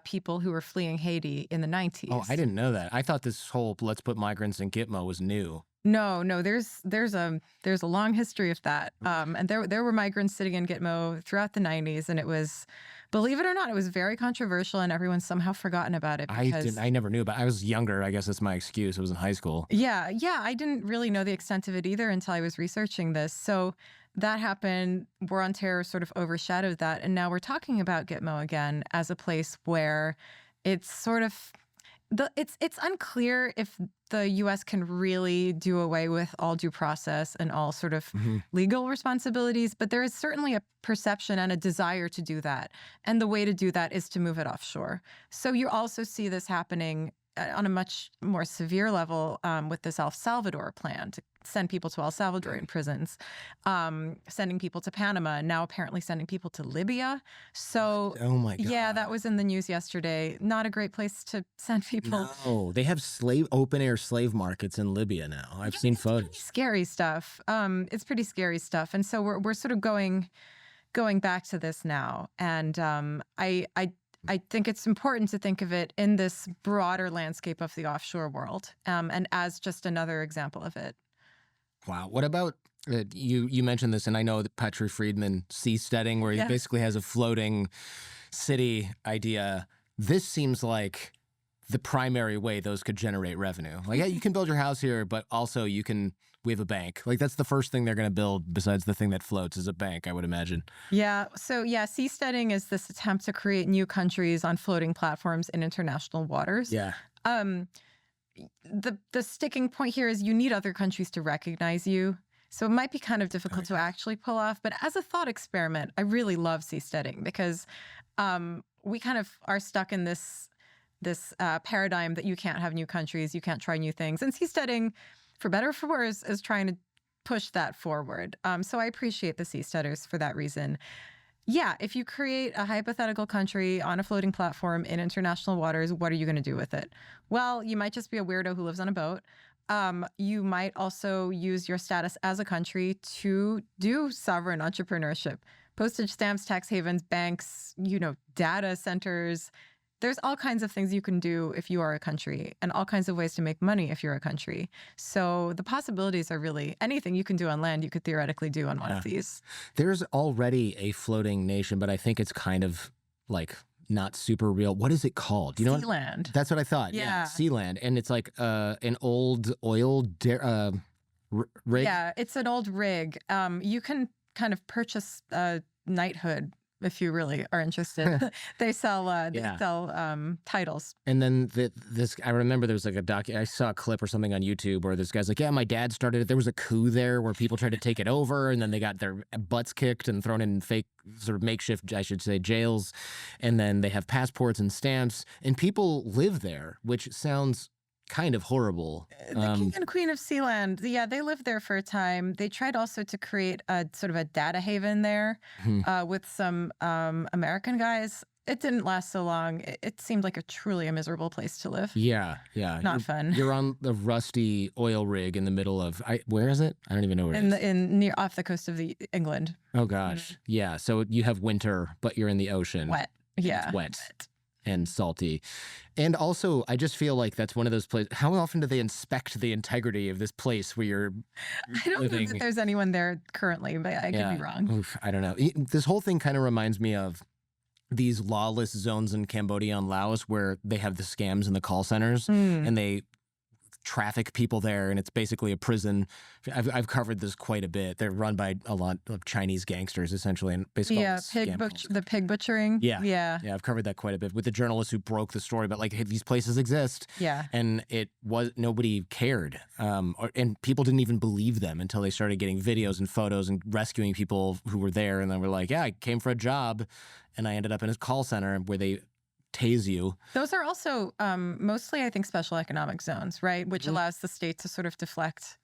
people who were fleeing Haiti in the 90s. Oh, I didn't know that. I thought this whole let's put migrants in Gitmo was new. No, there's a long history of that. And there were migrants sitting in Gitmo throughout the 90s, and it was, believe it or not, it was very controversial, and everyone's somehow forgotten about it. I never knew about it. I was younger. I guess that's my excuse. I was in high school. Yeah. I didn't really know the extent of it either until I was researching this. So that happened. War on Terror sort of overshadowed that, and now we're talking about Gitmo again as a place where it's sort of it's unclear if the U.S. can really do away with all due process and all sort of legal responsibilities, but there is certainly a perception and a desire to do that. And the way to do that is to move it offshore. So you also see this happening on a much more severe level with this El Salvador plan to send people to El Salvadorian prisons, sending people to Panama, and now apparently sending people to Libya. So, Oh my God. yeah, that was in the news yesterday. Not a great place to send people. No, they have open air slave markets in Libya now. I've seen photos. Scary stuff. It's pretty scary stuff. And so we're sort of going back to this now. And I think it's important to think of it in this broader landscape of the offshore world, and as just another example of it. Wow. What about you mentioned this, and I know that Patrick Friedman seasteading, where he basically has a floating city idea. This seems like the primary way those could generate revenue. Like, yeah, you can build your house here, but also we have a bank. Like, that's the first thing they're going to build besides the thing that floats is a bank, I would imagine. Yeah. So, yeah, seasteading is this attempt to create new countries on floating platforms in international waters. Yeah. The sticking point here is you need other countries to recognize you. So it might be kind of difficult to actually pull off. But as a thought experiment, I really love seasteading because we kind of are stuck in this paradigm that you can't have new countries, you can't try new things. And seasteading, for better or for worse, is trying to push that forward. So I appreciate the seasteaders for that reason. Yeah, if you create a hypothetical country on a floating platform in international waters, what are you going to do with it? Well, you might just be a weirdo who lives on a boat. You might also use your status as a country to do sovereign entrepreneurship. Postage stamps, tax havens, banks, data centers. There's all kinds of things you can do if you are a country, and all kinds of ways to make money if you're a country. So the possibilities are really anything you can do on land, you could theoretically do on one of these. There's already a floating nation, but I think it's kind of like not super real. What is it called? You know, Sealand. That's what I thought. Yeah, Sealand, and it's like an old oil rig. Yeah, it's an old rig. You can kind of purchase knighthood if you really are interested. They sell titles. And then I remember there was like I saw a clip or something on YouTube where this guy's like, yeah, my dad started it. There was a coup there where people tried to take it over, and then they got their butts kicked and thrown in fake sort of makeshift, I should say, jails. And then they have passports and stamps, and people live there, which sounds kind of horrible. The king and queen of Sealand, yeah, they lived there for a time. They tried also to create a sort of a data haven there with some American guys. It didn't last so long. It seemed like truly a miserable place to live. Yeah. Not fun. You're on the rusty oil rig in the middle of, where is it? I don't even know where it is. Near off the coast of England. Oh, gosh. Yeah, so you have winter, but you're in the ocean. Wet. Yeah. It's wet. And salty. And also, I just feel like that's one of those places. How often do they inspect the integrity of this place where you're I don't living? know that there's anyone there currently, but I could be wrong. Oof, I don't know. This whole thing kind of reminds me of these lawless zones in Cambodia and Laos where they have the scams in the call centers and they traffic people there, and it's basically a prison. I've covered this quite a bit. They're run by a lot of Chinese gangsters, essentially, and basically the pig butchering. Yeah. I've covered that quite a bit with the journalists who broke the story about like, hey, these places exist. Yeah, and nobody cared, and people didn't even believe them until they started getting videos and photos and rescuing people who were there, and then were like, yeah, I came for a job, and I ended up in a call center where they tase you. Those are also mostly, I think, special economic zones, right? Which allows the state to sort of deflect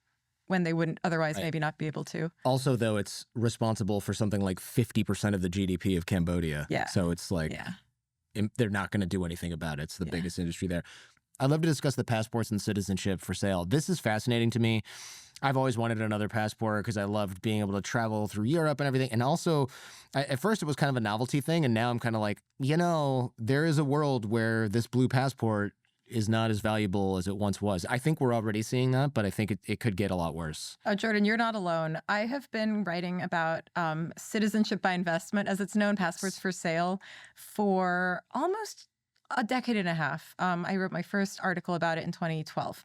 when they wouldn't otherwise maybe not be able to. Also, though, it's responsible for something like 50% of the GDP of Cambodia. Yeah. So it's like they're not going to do anything about it. It's the biggest industry there. I'd love to discuss the passports and citizenship for sale. This is fascinating to me. I've always wanted another passport because I loved being able to travel through Europe and everything. And also, at first it was kind of a novelty thing, and now I'm kind of like, there is a world where this blue passport is not as valuable as it once was. I think we're already seeing that, but I think it could get a lot worse. Oh, Jordan, you're not alone. I have been writing about citizenship by investment, as it's known, passports for sale, for almost a decade and a half. I wrote my first article about it in 2012.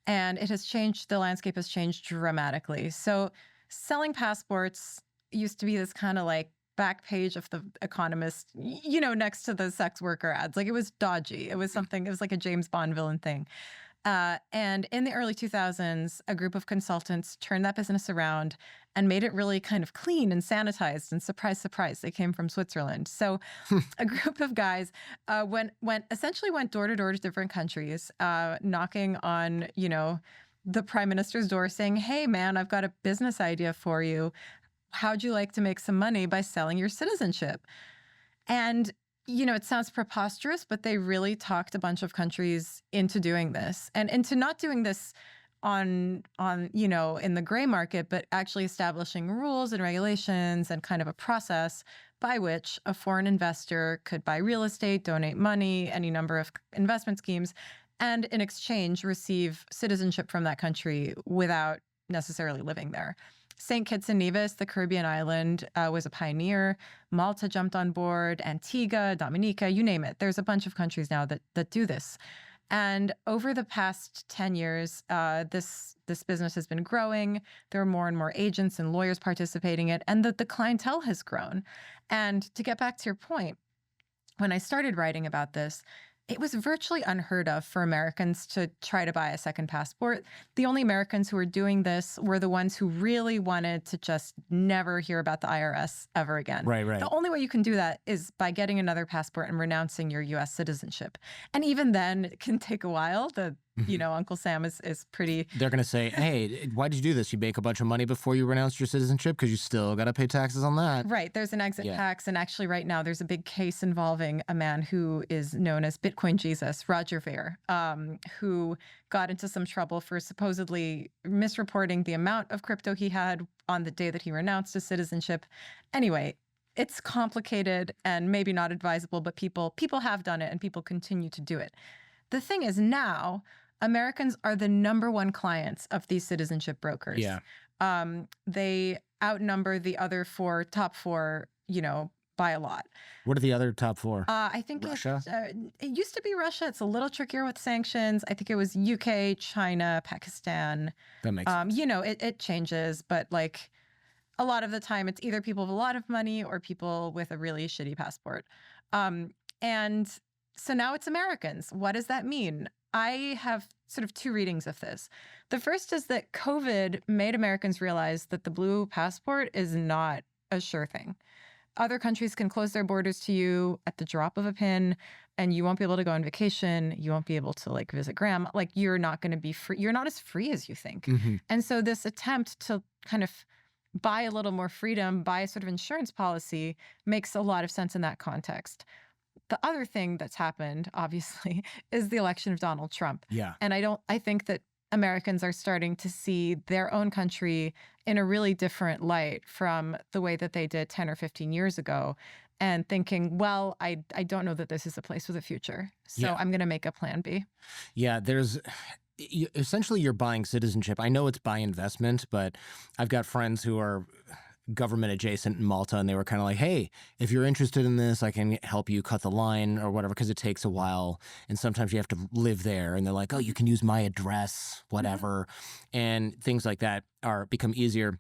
And it has changed, the landscape has changed dramatically. So selling passports used to be this kind of like back page of the Economist, next to the sex worker ads. Like, it was dodgy. It was like a James Bond villain thing. And in the early 2000s, a group of consultants turned that business around and made it really kind of clean and sanitized. And surprise, surprise, they came from Switzerland. So a group of guys essentially went door to door to different countries, knocking on, the prime minister's door saying, hey, man, I've got a business idea for you. How'd you like to make some money by selling your citizenship? And it sounds preposterous, but they really talked a bunch of countries into doing this and into not doing this on in the gray market, but actually establishing rules and regulations and kind of a process by which a foreign investor could buy real estate, donate money, any number of investment schemes, and in exchange receive citizenship from that country without necessarily living there. St. Kitts and Nevis, the Caribbean island, was a pioneer. Malta jumped on board, Antigua, Dominica, you name it. There's a bunch of countries now that do this. And over the past 10 years, this business has been growing. There are more and more agents and lawyers participating in it, and the clientele has grown. And to get back to your point, when I started writing about this, it was virtually unheard of for Americans to try to buy a second passport. The only Americans who were doing this were the ones who really wanted to just never hear about the IRS ever again. Right. The only way you can do that is by getting another passport and renouncing your U.S. citizenship. And even then, it can take a while. Uncle Sam is pretty... They're going to say, hey, why did you do this? You make a bunch of money before you renounced your citizenship because you still got to pay taxes on that. Right. There's an exit tax. And actually right now there's a big case involving a man who is known as Bitcoin Jesus, Roger Ver, who got into some trouble for supposedly misreporting the amount of crypto he had on the day that he renounced his citizenship. Anyway, it's complicated and maybe not advisable, but people have done it and people continue to do it. The thing is now, Americans are the number one clients of these citizenship brokers. Yeah. They outnumber the other top four, by a lot. What are the other top four? I think Russia? It used to be Russia. It's a little trickier with sanctions. I think it was UK, China, Pakistan. That makes sense. It changes, but like a lot of the time it's either people with a lot of money or people with a really shitty passport. And so now it's Americans. What does that mean? I have sort of two readings of this. The first is that COVID made Americans realize that the blue passport is not a sure thing. Other countries can close their borders to you at the drop of a pin, and you won't be able to go on vacation. You won't be able to visit grandma. You're not going to be free. You're not as free as you think. Mm-hmm. And so this attempt to kind of buy a little more freedom, buy a sort of insurance policy makes a lot of sense in that context. The other thing that's happened, obviously, is the election of Donald Trump. Yeah. And I think that Americans are starting to see their own country in a really different light from the way that they did 10 or 15 years ago, and thinking, well, I don't know that this is a place with a future. So I'm going to make a plan B. Yeah, essentially you're buying citizenship. I know it's by investment, but I've got friends who are government adjacent in Malta, and they were kind of like, hey, if you're interested in this, I can help you cut the line or whatever, because it takes a while and sometimes you have to live there. And they're like, oh, you can use my address, whatever. And things like that become easier.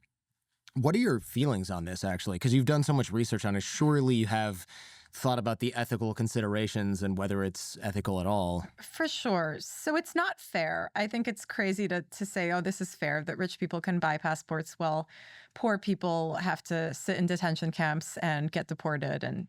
What are your feelings on this, actually? Because you've done so much research on it. Surely you have thought about the ethical considerations and whether it's ethical at all. For sure. So it's not fair. I think it's crazy to say, oh, this is fair, that rich people can buy passports while poor people have to sit in detention camps and get deported. And,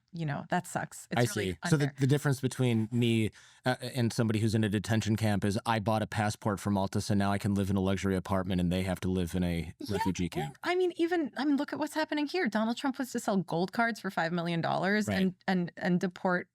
that sucks. It's really see. So unfair. the difference between me and somebody who's in a detention camp is I bought a passport for Malta, so now I can live in a luxury apartment and they have to live in a refugee camp. Look at what's happening here. Donald Trump was to sell gold cards for $5 million Right. and deport,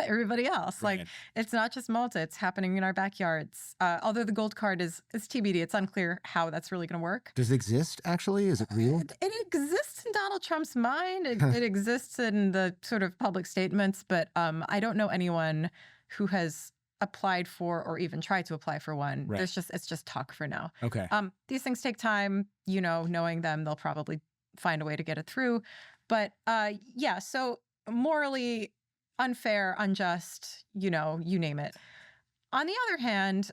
everybody else. Right. It's not just Malta. It's happening in our backyards. Although the gold card is TBD. It's unclear how that's really going to work. Does it exist, actually? Is it real? It exists in Donald Trump's mind. It exists in the sort of public statements, but I don't know anyone who has applied for or even tried to apply for one. Right. It's just talk for now. Okay. These things take time. Knowing them, they'll probably find a way to get it through. But so morally unfair, unjust, you name it. On the other hand,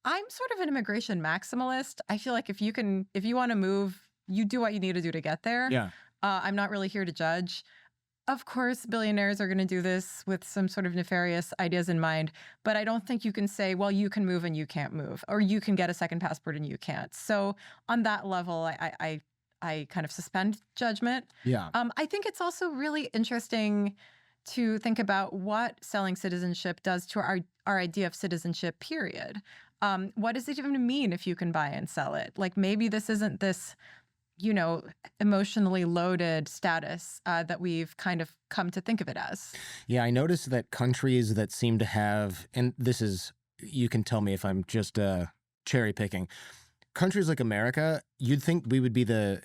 I'm sort of an immigration maximalist. I feel like if you want to move, you do what you need to do to get there. Yeah. I'm not really here to judge. Of course, billionaires are going to do this with some sort of nefarious ideas in mind, but I don't think you can say, well, you can move and you can't move, or you can get a second passport and you can't. So on that level, I kind of suspend judgment. Yeah. I think it's also really interesting to think about what selling citizenship does to our idea of citizenship, period. What does it even mean if you can buy and sell it? Like maybe this isn't this, emotionally loaded status that we've kind of come to think of it as. Yeah, I noticed that countries that seem to have, and this is, you can tell me if I'm just cherry picking, countries like America, you'd think we would be the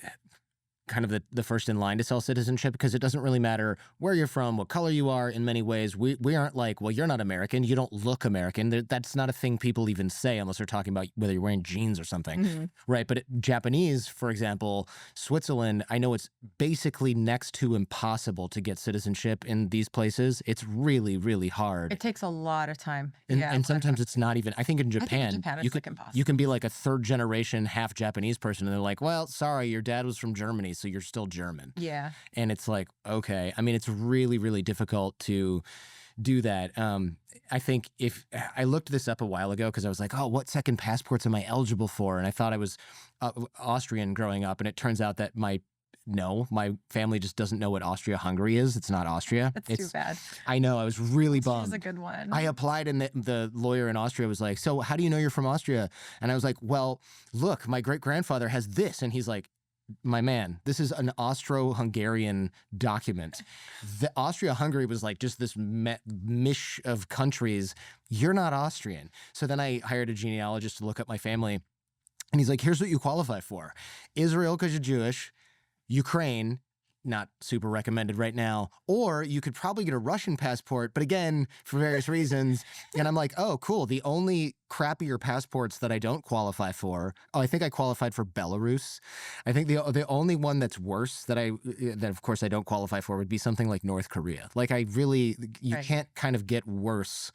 kind of the first in line to sell citizenship because it doesn't really matter where you're from, what color you are. In many ways, we aren't like, well, you're not American, you don't look American. That's not a thing people even say unless they're talking about whether you're wearing jeans or something, right? But Japanese, for example, Switzerland, I know it's basically next to impossible to get citizenship in these places. It's really, really hard. It takes a lot of time. And sometimes it's not even, I think in Japan, it's like impossible. you can be like a third generation half Japanese person and they're like, well, sorry, your dad was from Germany, so you're still German. Yeah. And it's like, okay. I mean, it's really, really difficult to do that. I think if I looked this up a while ago because I was like, oh, what second passports am I eligible for? And I thought I was Austrian growing up. And it turns out that my family just doesn't know what Austria-Hungary is. It's not Austria. That's too bad. I know. I was really bummed. That was a good one. I applied and the lawyer in Austria was like, so how do you know you're from Austria? And I was like, well, look, my great-grandfather has this. And he's like, my man, this is an Austro-Hungarian document. The Austria-Hungary was like just this mish of countries. You're not Austrian. So then I hired a genealogist to look up my family. And he's like, here's what you qualify for. Israel, because you're Jewish. Ukraine, not super recommended right now. Or you could probably get a Russian passport, but again, for various reasons. And I'm like, oh, cool. The only crappier passports that I don't qualify for. Oh, I think I qualified for Belarus. I think the only one that's worse that of course I don't qualify for would be something like North Korea. Like you can't kind of get worse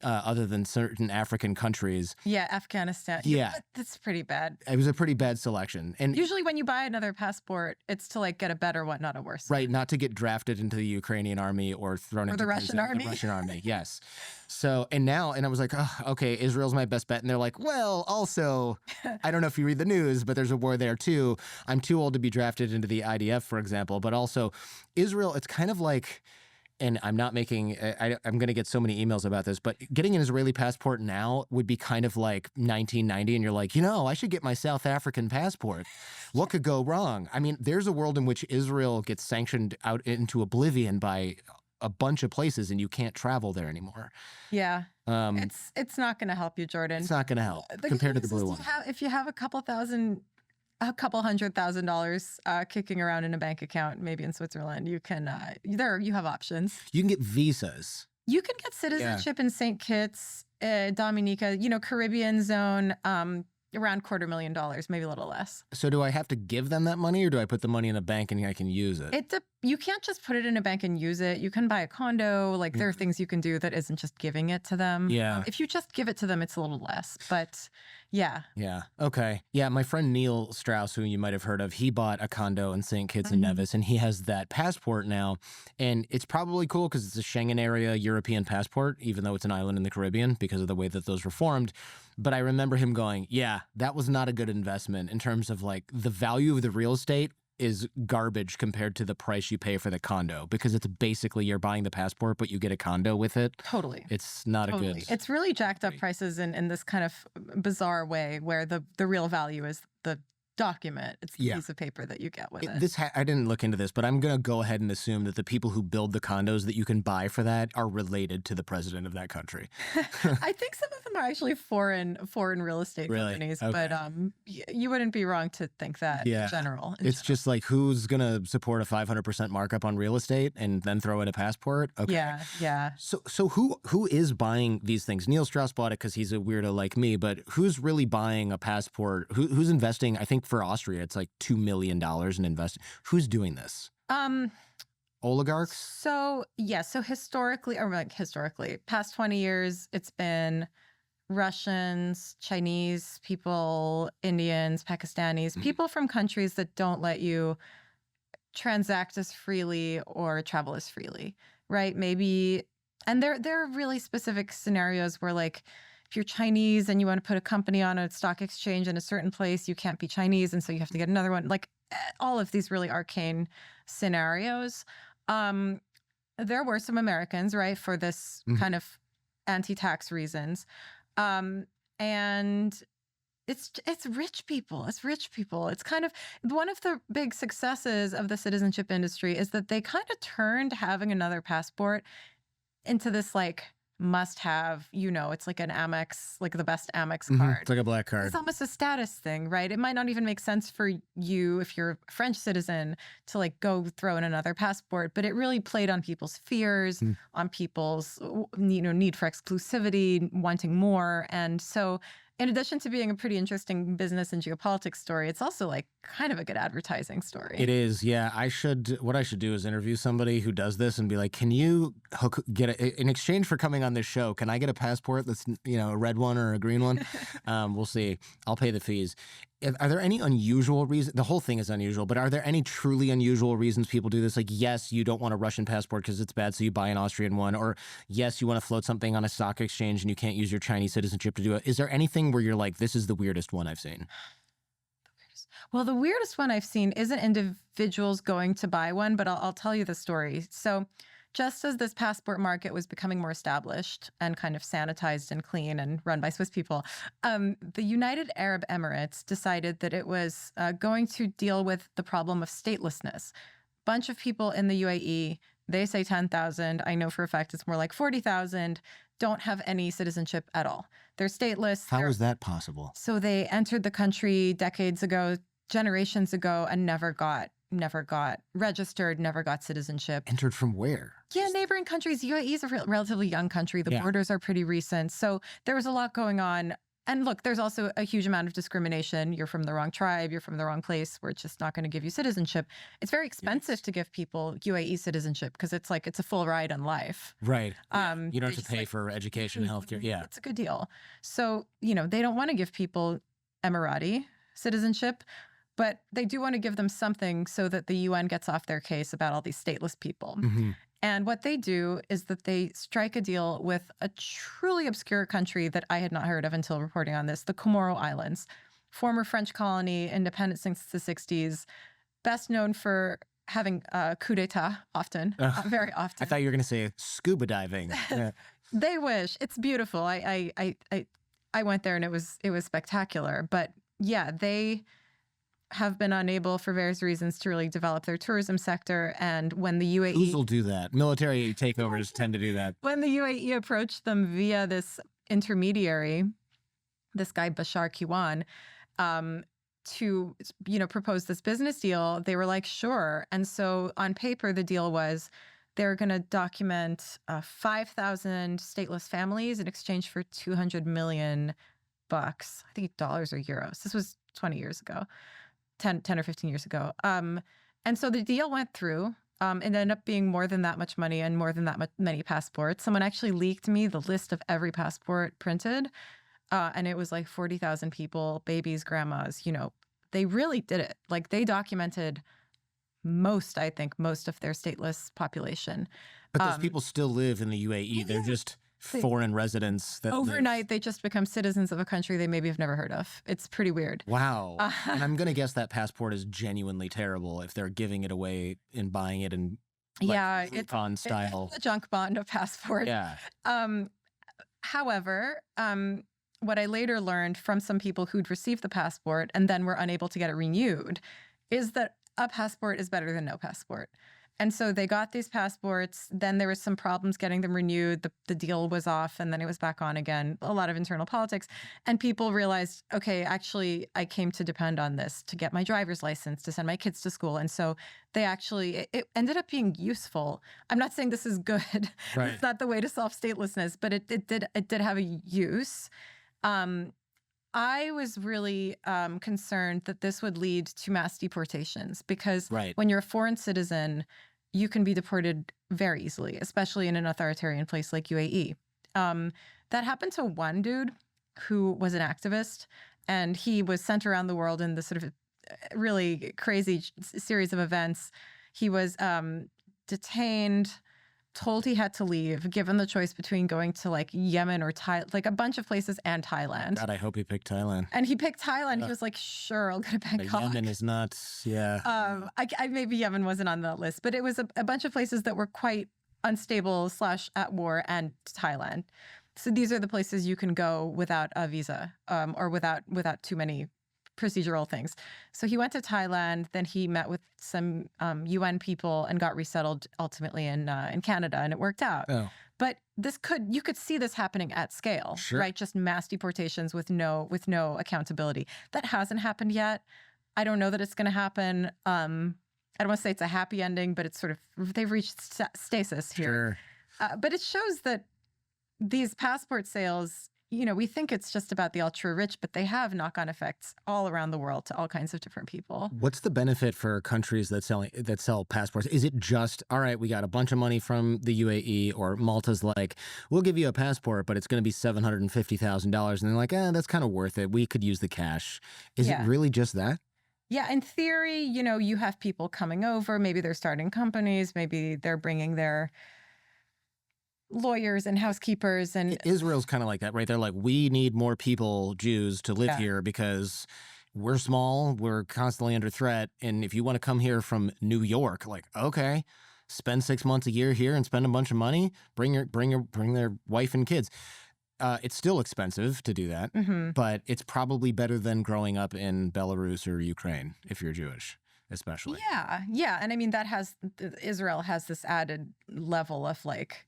other than certain African countries. Yeah, Afghanistan. Yeah. That's pretty bad. It was a pretty bad selection. And usually when you buy another passport, it's to like get a better one, not a worse one. Right, not to get drafted into the Ukrainian army or thrown into the Russian army. The Russian army, yes. So, and I was like, oh, okay, Israel's my best bet. And they're like, well, also, I don't know if you read the news, but there's a war there too. I'm too old to be drafted into the IDF, for example. But also, Israel, it's kind of like, and I'm not making, I'm going to get so many emails about this, but getting an Israeli passport now would be kind of like 1990. And you're like, I should get my South African passport. What could go wrong? I mean, there's a world in which Israel gets sanctioned out into oblivion by a bunch of places and you can't travel there anymore. Yeah. It's not going to help you, Jordan. It's not going to help compared to the blue one. If you have a couple $100,000 kicking around in a bank account, maybe in Switzerland, you can you have options. You can get visas. You can get citizenship in St. Kitts, Dominica, Caribbean zone, around $250,000, maybe a little less. So do I have to give them that money or do I put the money in a bank and I can use it? You can't just put it in a bank and use it. You can buy a condo. Like there are things you can do that isn't just giving it to them. Yeah. If you just give it to them, it's a little less. But yeah. Yeah. Okay. Yeah. My friend Neil Strauss, who you might have heard of, he bought a condo in St. Kitts and Nevis and he has that passport now. And it's probably cool because it's a Schengen area European passport, even though it's an island in the Caribbean because of the way that those were formed. But I remember him going, yeah, that was not a good investment in terms of like the value of the real estate is garbage compared to the price you pay for the condo because it's basically you're buying the passport, but you get a condo with it. Totally. It's not a good. It's really jacked up prices in this kind of bizarre way where the real value is the document. It's the piece of paper that you get with it. I didn't look into this, but I'm going to go ahead and assume that the people who build the condos that you can buy for that are related to the president of that country. I think some of them are actually foreign real estate companies, okay. But you wouldn't be wrong to think that in general. Just like who's going to support a 500% markup on real estate and then throw in a passport? Okay. Yeah. So who is buying these things? Neil Strauss bought it because he's a weirdo like me, but who's really buying a passport? Who's investing? I think for Austria, it's like $2 million in investing. Who's doing this? Oligarchs? So historically, past 20 years, it's been Russians, Chinese people, Indians, Pakistanis, people from countries that don't let you transact as freely or travel as freely, right? Maybe, and there are really specific scenarios where, like, if you're Chinese and you want to put a company on a stock exchange in a certain place, you can't be Chinese, and so you have to get another one. Like, all of these really arcane scenarios. Um, there were some Americans, right, for this Mhm. kind of anti-tax reasons. Um, and it's rich people. It's rich people. It's kind of one of the big successes of the citizenship industry is that they kind of turned having another passport into this like must have, it's like an Amex, like the best Amex It's card. like a black It's card. almost a status thing, right? It might not even make sense for you if you're a French citizen to like go throw in another passport, but it really played on people's fears, Mm. on people's need for exclusivity, wanting more. And so in addition to being a pretty interesting business and geopolitics story, it's also like kind of a good advertising story. It is, yeah. What I should do is interview somebody who does this and be like, can you in exchange for coming on this show, can I get a passport that's, a red one or a green one? We'll see. I'll pay the fees. Are there any unusual reasons? The whole thing is unusual, but are there any truly unusual reasons people do this? Like, yes, you don't want a Russian passport because it's bad, so you buy an Austrian one. Or yes, you want to float something on a stock exchange and you can't use your Chinese citizenship to do it. Is there anything where you're like, this is the weirdest one I've seen? Well, the weirdest one I've seen isn't individuals going to buy one, but I'll tell you the story. So, just as this passport market was becoming more established and kind of sanitized and clean and run by Swiss people, the United Arab Emirates decided that it was going to deal with the problem of statelessness. Bunch of people in the UAE, they say 10,000. I know for a fact it's more like 40,000, don't have any citizenship at all. They're stateless. How is that possible? So they entered the country decades ago, generations ago, and never got registered, never got citizenship. Entered from where? Yeah, neighboring countries. UAE is a relatively young country. The Yeah. borders are pretty recent. So there was a lot going on. And look, there's also a huge amount of discrimination. You're from the wrong tribe, you're from the wrong place. We're just not going to give you citizenship. It's very expensive to give people UAE citizenship because it's a full ride on life. Right. Um, You don't they have to just, pay for education, healthcare. Yeah. It's a good deal. So, they don't want to give people Emirati citizenship, but they do want to give them something so that the UN gets off their case about all these stateless people. hmm And what they do is that they strike a deal with a truly obscure country that I had not heard of until reporting on this, the Comoro Islands, former French colony, independent since the 60s, best known for having coup d'etat often, very often. I thought you were going to say scuba diving. Yeah. They wish. It's beautiful. I went there and it was spectacular. But yeah, they have been unable for various reasons to really develop their tourism sector. And when the UAE Who's will do that? Military takeovers tend to do that. when the UAE approached them via this intermediary, this guy Bashar Kiwan, to propose this business deal, they were like, sure. And so on paper, the deal was they're going to document 5,000 stateless families in exchange for $200 million. I think dollars or euros. This was 20 years ago. 10 or 15 years ago. And so the deal went through. It ended up being more than that much money and more than that many passports. Someone actually leaked me the list of every passport printed. And it was like 40,000 people, babies, grandmas, they really did it. Like they documented most of their stateless population. But those people still live in the UAE. They're just foreign residents that overnight they just become citizens of a country they maybe have never heard of. It's pretty weird. Wow. And I'm going to guess that passport is genuinely terrible if they're giving it away and buying it in Groupon style. It's a junk bond of passport. Yeah. However, what I later learned from some people who'd received the passport and then were unable to get it renewed is that a passport is better than no passport. And so they got these passports. Then there was some problems getting them renewed. The deal was off and then it was back on again. A lot of internal politics. And people realized, okay, actually, I came to depend on this to get my driver's license, to send my kids to school. And so it ended up being useful. I'm not saying this is good. Right. It's not the way to solve statelessness, but it did have a use. I was really concerned that this would lead to mass deportations because when you're a foreign citizen, you can be deported very easily, especially in an authoritarian place like UAE. That happened to one dude who was an activist, and he was sent around the world in this sort of really crazy series of events. He was detained, told he had to leave, given the choice between going to like Yemen or like a bunch of places and Thailand. God, I hope he picked Thailand. And he picked Thailand. He was like, sure, I'll go to Bangkok. Yemen is not, yeah. Maybe Yemen wasn't on that list, but it was a bunch of places that were quite unstable / at war, and Thailand. So these are the places you can go without a visa, or without too many procedural things. So he went to Thailand, then he met with some UN people and got resettled ultimately in Canada, and it worked out. Oh. But you could see this happening at scale, Sure. right? Just mass deportations with no accountability. That hasn't happened yet. I don't know that it's going to happen. I don't want to say it's a happy ending, but it's sort of, they've reached stasis here. Sure. But it shows that these passport sales, we think it's just about the ultra rich, but they have knock-on effects all around the world to all kinds of different people. What's the benefit for countries that sell passports? Is it just, all right, we got a bunch of money from the UAE, or Malta's like, we'll give you a passport, but it's going to be $750,000. And they're like, that's kind of worth it. We could use the cash. Is it really just that? Yeah, in theory, you have people coming over. Maybe they're starting companies. Maybe they're bringing their lawyers and housekeepers. And Israel's kind of like that, right? They're like, we need more people, Jews, to live here because we're small, we're constantly under threat. And if you want to come here from New York, like, okay, spend 6 months a year here and spend a bunch of money, bring their wife and kids. It's still expensive to do that, but it's probably better than growing up in Belarus or Ukraine if you're Jewish, especially. Yeah. And I mean, Israel has this added level of like,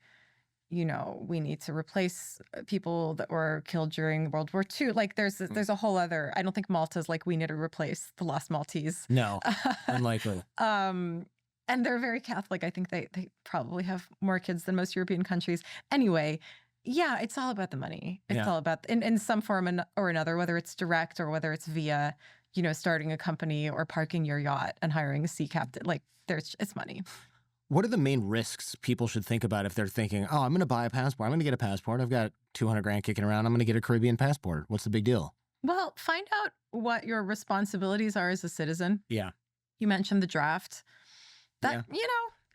we need to replace people that were killed during World War II. Like there's a whole other, I don't think Malta's like, we need to replace the lost Maltese. No, unlikely. And they're very Catholic. I think they probably have more kids than most European countries. Anyway, yeah, it's all about the money. It's all about, in some form or another, whether it's direct or whether it's via, starting a company or parking your yacht and hiring a sea captain. Like it's money. What are the main risks people should think about if they're thinking, oh, I'm going to buy a passport. I'm going to get a passport. I've got 200 grand kicking around. I'm going to get a Caribbean passport. What's the big deal? Well, find out what your responsibilities are as a citizen. Yeah. You mentioned the draft. That,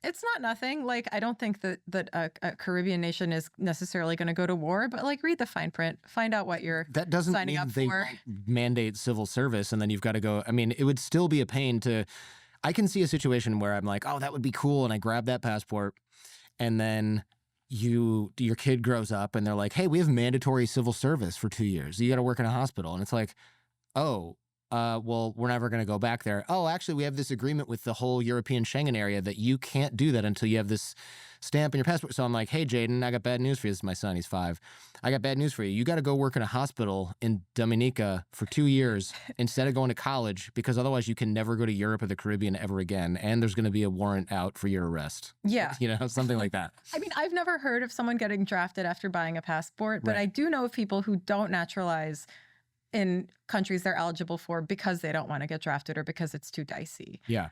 it's not nothing. Like, I don't think that a Caribbean nation is necessarily going to go to war, but like read the fine print, find out what you're that doesn't signing mean up they for. Mandate civil service and then you've got to go. I mean, it would still be a pain to. I can see a situation where I'm like, oh, that would be cool. And I grab that passport and then your kid grows up and they're like, hey, we have mandatory civil service for 2 years. You got to work in a hospital. And it's like, oh, well, we're never going to go back there. Oh, actually, we have this agreement with the whole European Schengen area that you can't do that until you have this stamp in your passport. So I'm like, hey, Jaden, I got bad news for you. This is my son. He's 5. I got bad news for you. You got to go work in a hospital in Dominica for 2 years instead of going to college, because otherwise you can never go to Europe or the Caribbean ever again. And there's going to be a warrant out for your arrest. Yeah. Something like that. I mean, I've never heard of someone getting drafted after buying a passport, but I do know of people who don't naturalize in countries they're eligible for because they don't want to get drafted or because it's too dicey. Yeah.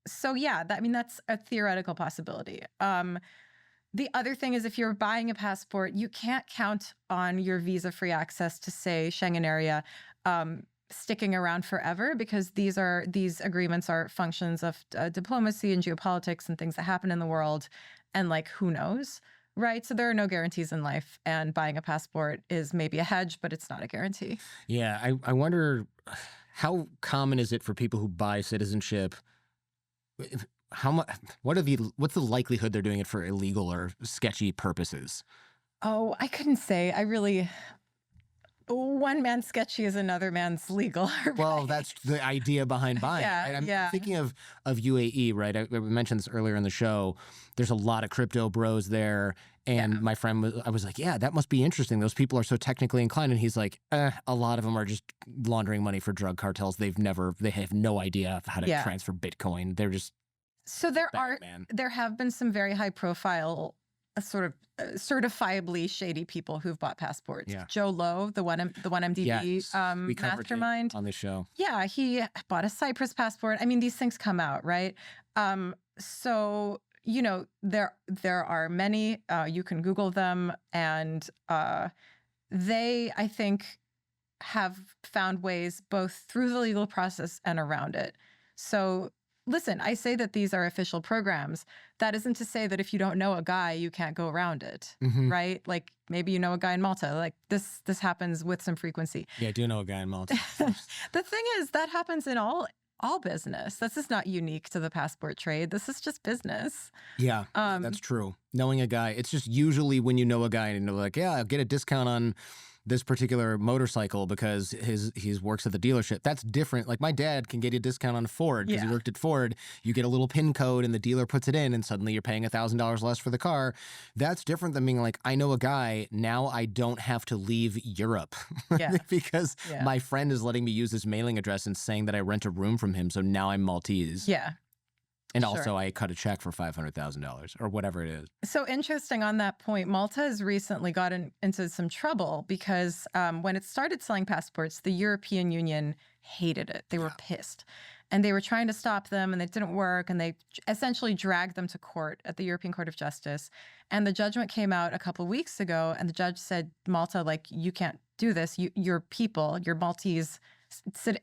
So yeah, that's a theoretical possibility. The other thing is if you're buying a passport, you can't count on your visa-free access to, say, Schengen area sticking around forever, because these agreements are functions of diplomacy and geopolitics and things that happen in the world, and like who knows, right? So there are no guarantees in life, and buying a passport is maybe a hedge, but it's not a guarantee. Yeah, I wonder how common is it for people who buy citizenship? What's the likelihood they're doing it for illegal or sketchy purposes? Oh, I couldn't say. One man's sketchy is another man's legal. Right? Well, that's the idea behind buying. Yeah, right? I'm yeah. thinking of UAE, right? I mentioned this earlier in the show. There's a lot of crypto bros there. And my friend I was like, yeah, that must be interesting. Those people are so technically inclined. And he's like, a lot of them are just laundering money for drug cartels. They have no idea how to transfer Bitcoin. They're just So there have been some very high profile sort of certifiably shady people who've bought passports. Yeah. Joe Lowe, the one MDB we covered mastermind it on the show. Yeah, he bought a Cyprus passport. I mean, these things come out, right? So there are many. You can Google them, and they, I think, have found ways both through the legal process and around it. So listen, I say that these are official programs. That isn't to say that if you don't know a guy, you can't go around it, right? Like maybe you know a guy in Malta. Like this happens with some frequency. Yeah, I do know a guy in Malta. The thing is, that happens in all business. This is not unique to the passport trade. This is just business. Yeah, that's true. Knowing a guy, it's just usually when you know a guy and you're like, yeah, I'll get a discount on this particular motorcycle because he works at the dealership. That's different. Like my dad can get you a discount on a Ford because he worked at Ford. You get a little PIN code and the dealer puts it in and suddenly you're paying $1,000 less for the car. That's different than being like, I know a guy, now I don't have to leave Europe because my friend is letting me use his mailing address and saying that I rent a room from him. So now I'm Maltese. Yeah. And also I cut a check for $500,000 or whatever it is. So interesting on that point, Malta has recently gotten into some trouble because when it started selling passports, the European Union hated it. They were pissed. And they were trying to stop them and it didn't work. And they essentially dragged them to court at the European Court of Justice. And the judgment came out a couple of weeks ago. And the judge said, Malta, like, you can't do this. Your people, your Maltese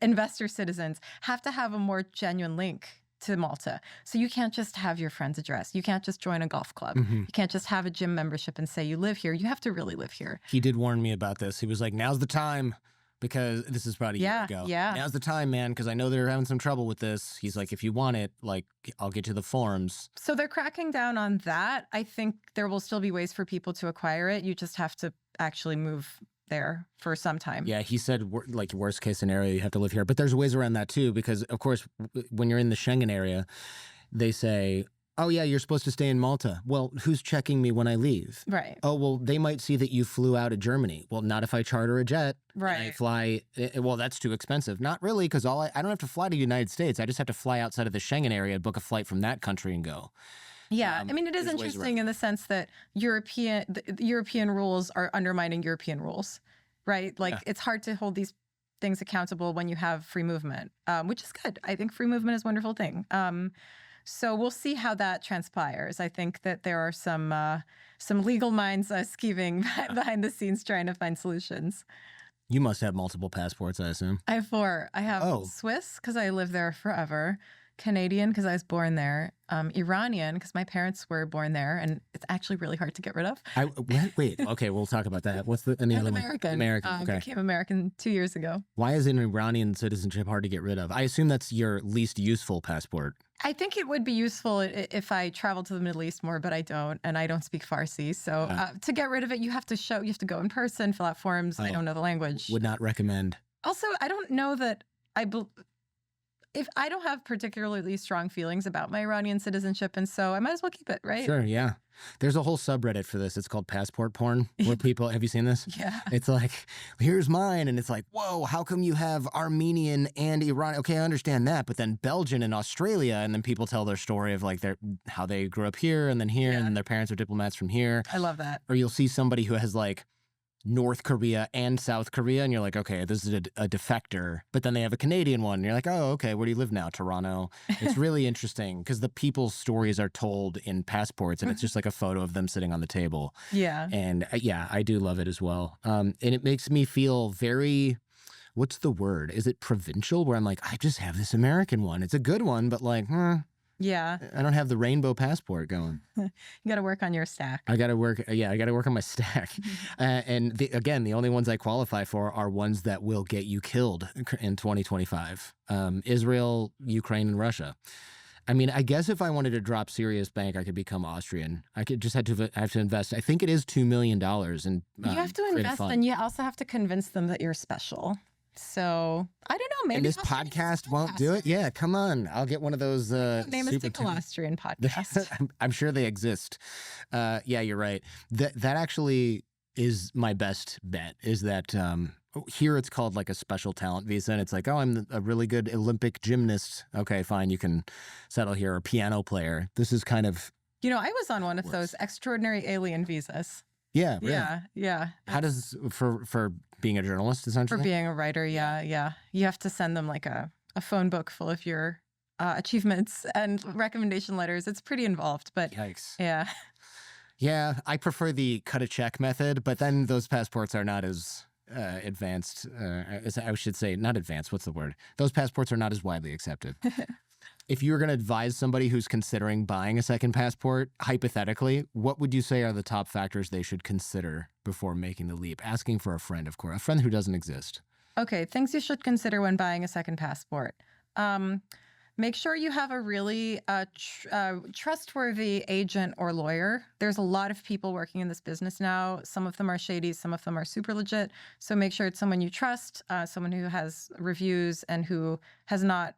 investor citizens have to have a more genuine link to Malta. So you can't just have your friend's address. You can't just join a golf club. You can't just have a gym membership and say you live here. You have to really live here. He did warn me about this. He was like, now's the time, because this is about a year ago. Yeah. Now's the time, man, because I know they're having some trouble with this. He's like, if you want it, like, I'll get you the forms. So they're cracking down on that. I think there will still be ways for people to acquire it. You just have to actually move there for some time. Yeah, he said, like, worst case scenario, you have to live here. But there's ways around that too, because of course, when you're in the Schengen area, they say, oh yeah, you're supposed to stay in Malta. Well, who's checking me when I leave? Right. Oh, well, they might see that you flew out of Germany. Well, not if I charter a jet. Right. I fly, well, that's too expensive. Not really, because I don't have to fly to the United States. I just have to fly outside of the Schengen area, book a flight from that country and go. Yeah, I mean, it is interesting in the sense that the European rules are undermining European rules, right? Like, it's hard to hold these things accountable when you have free movement, which is good. I think free movement is a wonderful thing. So we'll see how that transpires. I think that there are some legal minds scheming behind the scenes trying to find solutions. You must have multiple passports, I assume. I have 4. I have Swiss because I lived there forever. Canadian because I was born there, Iranian because my parents were born there, and it's actually really hard to get rid of. Wait, okay, we'll talk about that. What's the other American. one? American. Okay. Became American 2 years ago. Why is an Iranian citizenship hard to get rid of? I assume that's your least useful passport. I think it would be useful if I traveled to the Middle East more, but I don't, and I don't speak Farsi. So to get rid of it, you have to go in person, fill out forms. I don't know the language. Would not recommend. Also, I don't know that if I don't have particularly strong feelings about my Iranian citizenship, and so I might as well keep it, right? Sure, yeah. There's a whole subreddit for this. It's called passport porn, where people, have you seen this? Yeah. It's like, here's mine, and it's like, whoa, how come you have Armenian and Iran? Okay, I understand that, but then Belgian and Australia, and then people tell their story of like how they grew up here, and then here, and their parents are diplomats from here. I love that. Or you'll see somebody who has like North Korea and South Korea, and you're like, okay, this is a defector. But then they have a Canadian one, and you're like, oh, okay, where do you live now? Toronto. It's really interesting because the people's stories are told in passports, and it's just like a photo of them sitting on the table. Yeah. And yeah, I do love it as well. And it makes me feel very, what's the word? Is it provincial? Where I'm like, I just have this American one. It's a good one, but like, yeah. I don't have the rainbow passport going. You got to work on your stack. I got to work. Yeah, I got to work on my stack. And again, the only ones I qualify for are ones that will get you killed in 2025. Israel, Ukraine, and Russia. I mean, I guess if I wanted to drop serious bank, I could become Austrian. I have to invest. I think it is $2 million in. You have to invest, and you also have to convince them that you're special. So I don't know. Maybe and this podcast won't do it. Yeah, come on. I'll get one of those. Name a single Austrian podcast. I'm sure they exist. Yeah, you're right. That actually is my best bet. Is that here it's called like a special talent visa, and it's like, oh, I'm a really good Olympic gymnast. Okay, fine, you can settle here. Or piano player. This is kind of. I was on one of those extraordinary alien visas. Yeah, really. Yeah. How does for being a journalist essentially? For being a writer, yeah. You have to send them like a phone book full of your achievements and recommendation letters. It's pretty involved, but yikes. Yeah. Yeah, I prefer the cut a check method, but then those passports are not as advanced. I should say not advanced. What's the word? Those passports are not as widely accepted. if you were going to advise somebody who's considering buying a second passport, hypothetically, what would you say are the top factors they should consider before making the leap? Asking for a friend, of course, a friend who doesn't exist. Okay, things you should consider when buying a second passport. Make sure you have a really trustworthy agent or lawyer. There's a lot of people working in this business now. Some of them are shady, some of them are super legit. So make sure it's someone you trust, someone who has reviews and who has not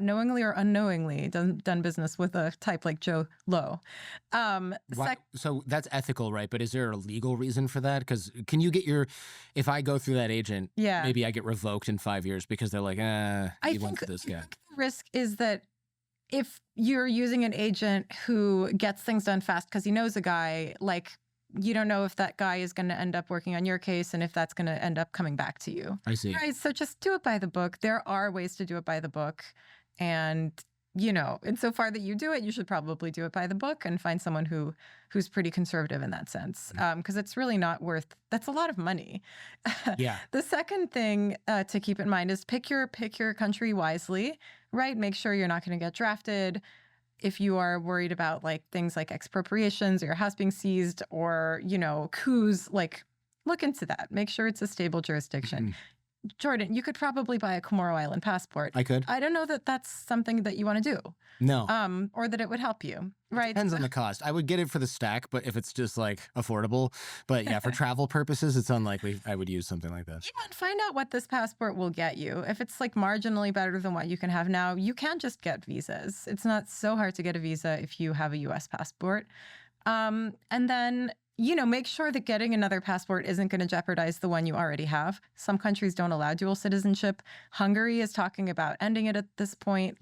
knowingly or unknowingly done business with a type like Joe Lowe. So that's ethical, right? But is there a legal reason for that? Because can you get if I go through that agent, maybe I get revoked in 5 years because they're like, he went to this guy. I think the risk is that if you're using an agent who gets things done fast because he knows a guy, like, you don't know if that guy is going to end up working on your case and if that's going to end up coming back to you. I see. Right. So just do it by the book. There are ways to do it by the book. And, insofar that you do it, you should probably do it by the book and find someone who's pretty conservative in that sense. Because it's really not that's a lot of money. Yeah. The second thing to keep in mind is pick your country wisely, right? Make sure you're not going to get drafted. If you are worried about things like expropriations or your house being seized or, coups, look into that. Make sure it's a stable jurisdiction. Jordan, you could probably buy a Comoro Island passport. I could. I don't know that that's something that you want to do. No. Or that it would help you, right? Depends on the cost. I would get it for the stack, but if it's just affordable. But yeah, for travel purposes, it's unlikely I would use something like that. Yeah, and find out what this passport will get you. If it's marginally better than what you can have now, you can just get visas. It's not so hard to get a visa if you have a U.S. passport. And then make sure that getting another passport isn't going to jeopardize the one you already have. Some countries don't allow dual citizenship. Hungary is talking about ending it at this point.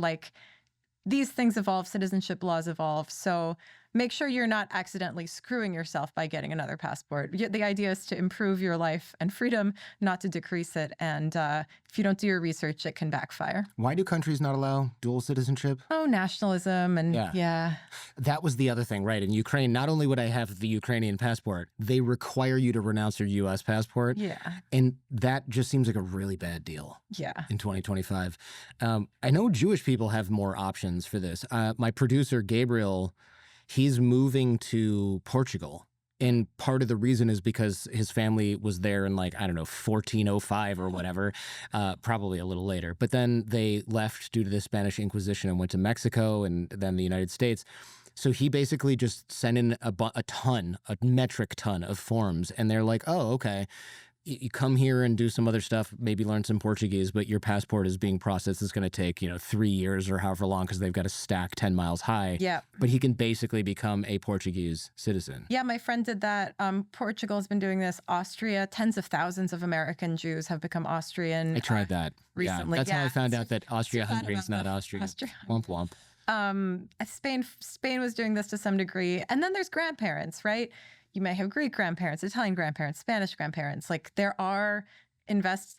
These things evolve, citizenship laws evolve. So make sure you're not accidentally screwing yourself by getting another passport. The idea is to improve your life and freedom, not to decrease it. And if you don't do your research, it can backfire. Why do countries not allow dual citizenship? Oh, nationalism and yeah. That was the other thing, right? In Ukraine, not only would I have the Ukrainian passport, they require you to renounce your U.S. passport. Yeah. And that just seems like a really bad deal. Yeah. In 2025. I know Jewish people have more options for this. My producer, Gabriel, he's moving to Portugal. And part of the reason is because his family was there in 1405 or whatever, probably a little later. But then they left due to the Spanish Inquisition and went to Mexico and then the United States. So he basically just sent in a metric ton of forms. And they're like, oh, okay. You come here and do some other stuff, maybe learn some Portuguese, but your passport is being processed. It's going to take, 3 years or however long because they've got to stack 10 miles high. Yeah. But he can basically become a Portuguese citizen. Yeah, my friend did that. Portugal has been doing this. Austria, tens of thousands of American Jews have become Austrian. I tried that recently. Yeah, that's how I found out that Austria-Hungary is not Austria. Womp womp. Spain was doing this to some degree. And then there's grandparents, right? You may have Greek grandparents, Italian grandparents, Spanish grandparents. There are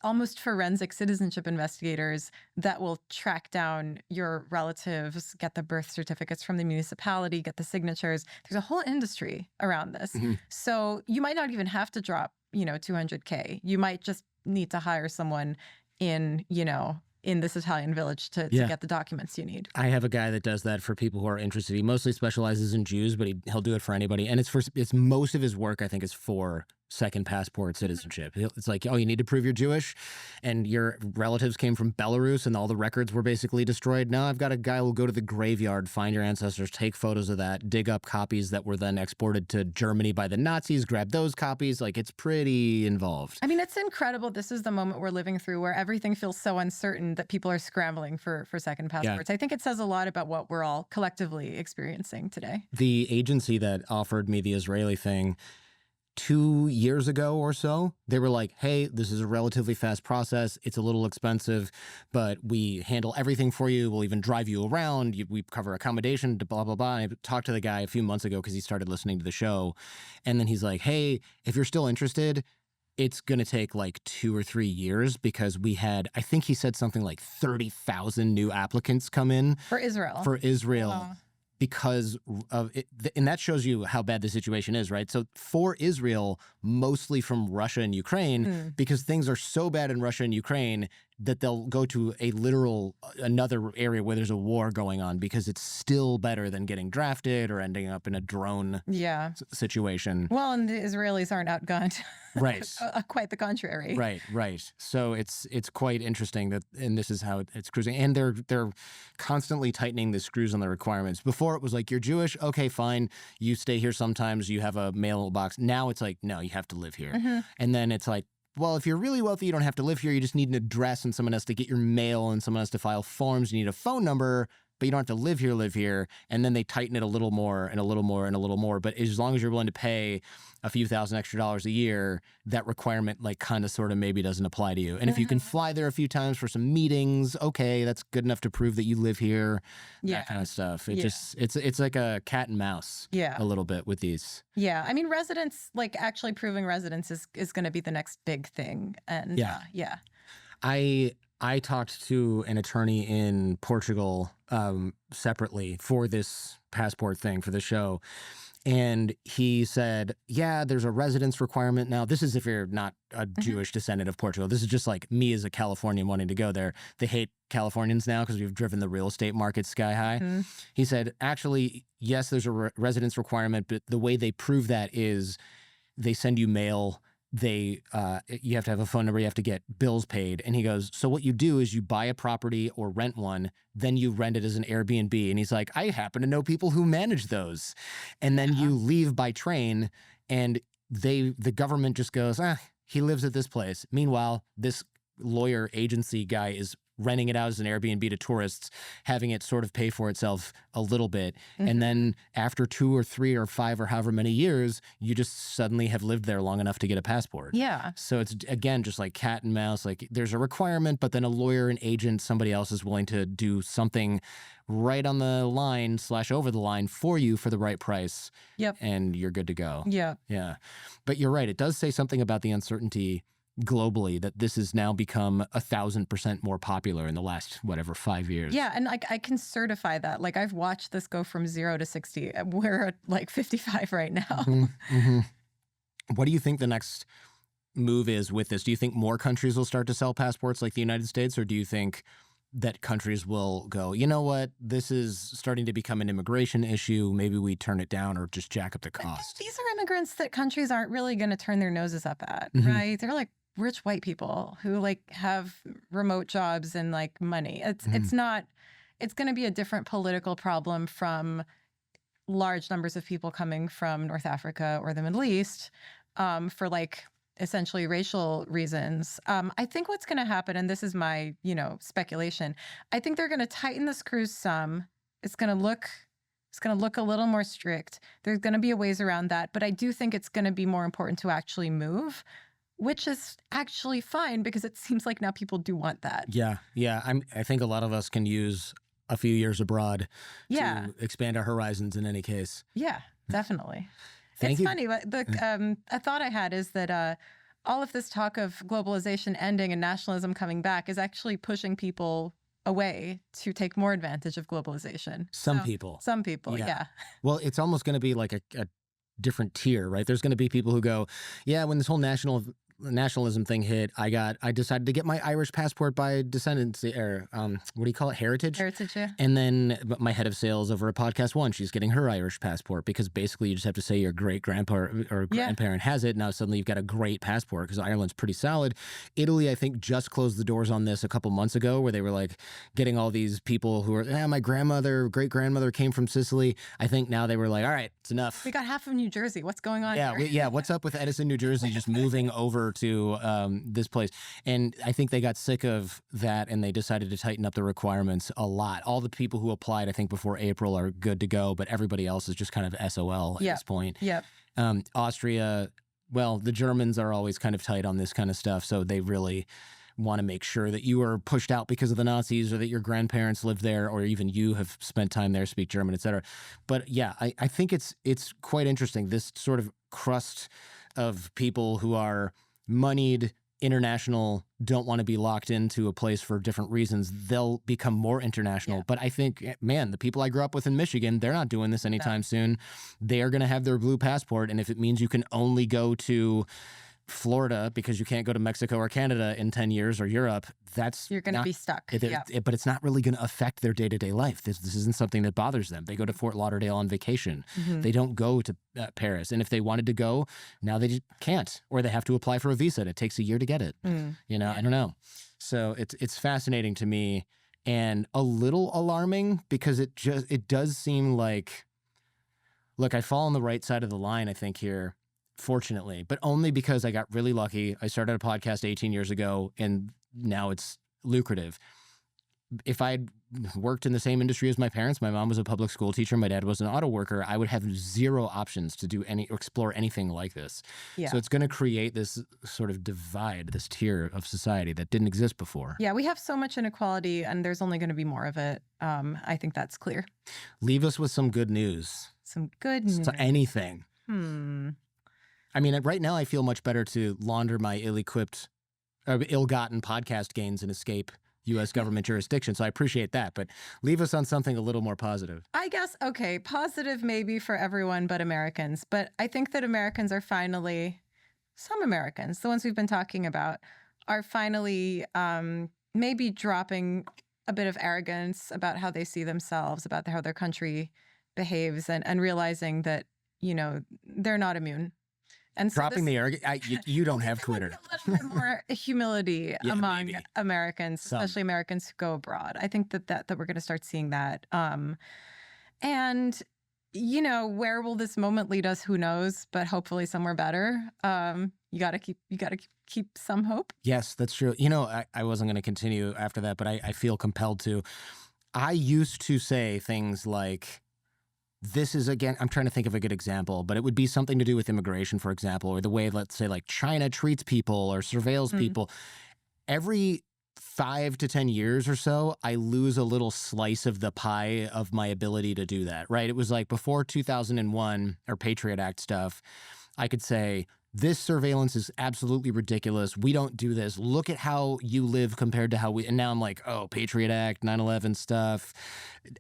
almost forensic citizenship investigators that will track down your relatives, get the birth certificates from the municipality, get the signatures. There's a whole industry around this. Mm-hmm. So you might not even have to drop, $200K. You might just need to hire someone in this Italian village to get the documents you need. I have a guy that does that for people who are interested. He mostly specializes in Jews, but he'll do it for anybody. And it's most of his work, I think, is for second passport citizenship. It's like, oh, you need to prove you're Jewish and your relatives came from Belarus and all the records were basically destroyed. Now I've got a guy who'll go to the graveyard, find your ancestors, take photos of that, dig up copies that were then exported to Germany by the Nazis, grab those copies. It's pretty involved. I mean, it's incredible. This is the moment we're living through where everything feels so uncertain that people are scrambling for second passports. Yeah. I think it says a lot about what we're all collectively experiencing today. The agency that offered me the Israeli thing 2 years ago or so, they were like, hey, this is a relatively fast process. It's a little expensive, but we handle everything for you. We'll even drive you around. We cover accommodation, blah, blah, blah. And I talked to the guy a few months ago because he started listening to the show. And then he's like, hey, if you're still interested, it's going to take 2 or 3 years because we had, I think he said something like 30,000 new applicants come in. For Israel. Wow. Because of it, and that shows you how bad the situation is, right? So for Israel, mostly from Russia and Ukraine, because things are so bad in Russia and Ukraine, that they'll go to another area where there's a war going on because it's still better than getting drafted or ending up in a drone situation. Well, and the Israelis aren't outgunned. Right. Quite the contrary. Right. So it's quite interesting and this is how it's cruising. And they're constantly tightening the screws on the requirements. Before it was like, you're Jewish, okay, fine. You stay here sometimes, you have a mailbox. Now it's like, no, you have to live here. Mm-hmm. And then it's like, well, if you're really wealthy, you don't have to live here. You just need an address and someone has to get your mail and someone has to file forms. You need a phone number, but you don't have to live here. And then they tighten it a little more and a little more and a little more. But as long as you're willing to pay a few $1,000 extra a year, that requirement like kind of sort of maybe doesn't apply to you. And if you can fly there a few times for some meetings, okay, that's good enough to prove that you live here. That kind of stuff. It's like a cat and mouse a little bit with these. Yeah. I mean, residence, like actually proving residence is going to be the next big thing. And I talked to an attorney in Portugal separately for this passport thing for the show. And he said, yeah, there's a residence requirement now. This is if you're not a Jewish descendant of Portugal. This is just like me as a Californian wanting to go there. They hate Californians now because we've driven the real estate market sky high. He said, actually, yes, there's a residence requirement, but the way they prove that is they send you mail. You have to have a phone number, you have to get bills paid. And he goes, so what you do is you buy a property or rent one, then you rent it as an Airbnb. And he's like, I happen to know people who manage those. And then you leave by train and the government just goes, he lives at this place. Meanwhile, this lawyer agency guy is renting it out as an Airbnb to tourists, having it sort of pay for itself a little bit. And then after 2 or 3 or 5 or however many years, you just suddenly have lived there long enough to get a passport. Yeah. So it's, again, just like cat and mouse. Like there's a requirement, but then a lawyer, an agent, somebody else is willing to do something right on the line / over the line for you for the right price. Yep. And you're good to go. Yeah. Yeah. But you're right. It does say something about the uncertainty globally that this has now become 1,000% more popular in the last 5 years. Yeah, and like I can certify that. Like I've watched this go from 0 to 60. We're at like 55 right now. What do you think the next move is with this? Do you think more countries will start to sell passports like the United States, or do you think that countries will go, you know what, this is starting to become an immigration issue, maybe we turn it down or just jack up the cost? These are immigrants that countries aren't really going to turn their noses up at, right? They're like rich white people who like have remote jobs and like money. It's going to be a different political problem from large numbers of people coming from North Africa or the Middle East for like essentially racial reasons. I think what's going to happen, and this is my, speculation, I think they're going to tighten the screws some. It's going to look a little more strict. There's going to be ways around that, but I do think it's going to be more important to actually move, which is actually fine because it seems like now people do want that. Yeah. I think a lot of us can use a few years abroad to expand our horizons in any case. Yeah, definitely. Thank you. Funny, but a thought I had is that all of this talk of globalization ending and nationalism coming back is actually pushing people away to take more advantage of globalization. Some people, yeah. Well, it's almost going to be like a different tier, right? There's going to be people who go, yeah, when this whole nationalism thing hit, I decided to get my Irish passport by descendancy, or what do you call it? Heritage? Heritage, yeah. And then my head of sales over at Podcast One, she's getting her Irish passport because basically you just have to say your great-grandpa or grandparent has it. Now suddenly you've got a great passport because Ireland's pretty solid. Italy, I think, just closed the doors on this a couple months ago where they were like getting all these people who are, my great-grandmother came from Sicily. I think now they were like, all right, it's enough. We got half of New Jersey. What's going on here? What's up with Edison, New Jersey, just moving over to this place? And I think they got sick of that and they decided to tighten up the requirements a lot. All the people who applied, I think, before April are good to go, but everybody else is just kind of SOL at this point. Yep. Austria, well, the Germans are always kind of tight on this kind of stuff, so they really want to make sure that you are pushed out because of the Nazis or that your grandparents lived there or even you have spent time there, speak German, et cetera. But yeah, I think it's quite interesting, this sort of crust of people who are moneyed, international, don't want to be locked into a place for different reasons. They'll become more international. But I think, man, the people I grew up with in Michigan, they're not doing this anytime soon. They are going to have their blue passport. And if it means you can only go to Florida because you can't go to Mexico or Canada in 10 years or Europe, You're going to be stuck. Yeah. But it's not really going to affect their day-to-day life. This isn't something that bothers them. They go to Fort Lauderdale on vacation. They don't go to Paris. And if they wanted to go, now they just can't, or they have to apply for a visa. And it takes a year to get it. You know, I don't know. So it's fascinating to me and a little alarming because it does seem like, look, I fall on the right side of the line, I think, here, fortunately, but only because I got really lucky. I started a podcast 18 years ago, and now it's lucrative. If I'd worked in the same industry as my parents, my mom was a public school teacher, my dad was an auto worker, I would have zero options to explore anything like this. Yeah. So it's going to create this sort of divide, this tier of society that didn't exist before. Yeah, we have so much inequality, and there's only going to be more of it. I think that's clear. Leave us with some good news. Some good news. So anything. I mean, right now I feel much better to launder my ill-gotten podcast gains and escape U.S. government jurisdiction. So I appreciate that. But leave us on something a little more positive. I guess, okay, positive maybe for everyone but Americans. But I think that Americans are finally, some Americans, the ones we've been talking about, are finally maybe dropping a bit of arrogance about how they see themselves, about how their country behaves, and realizing that, you know, they're not immune. And so dropping the arrogance. You don't have Twitter. A little bit more humility among Americans, especially Americans who go abroad. I think that we're going to start seeing that. And you know, where will this moment lead us? Who knows? But hopefully somewhere better. You got to keep some hope. Yes, that's true. You know, I wasn't going to continue after that, but I feel compelled to. I used to say things like, this is, again, I'm trying to think of a good example, but it would be something to do with immigration, for example, or the way, let's say, like China treats people or surveils people. Every 5 to 10 years or so, I lose a little slice of the pie of my ability to do that, right? It was like before 2001 or Patriot Act stuff, I could say, this surveillance is absolutely ridiculous. We don't do this. Look at how you live compared to how we, and now I'm like, oh, Patriot Act, 9/11 stuff,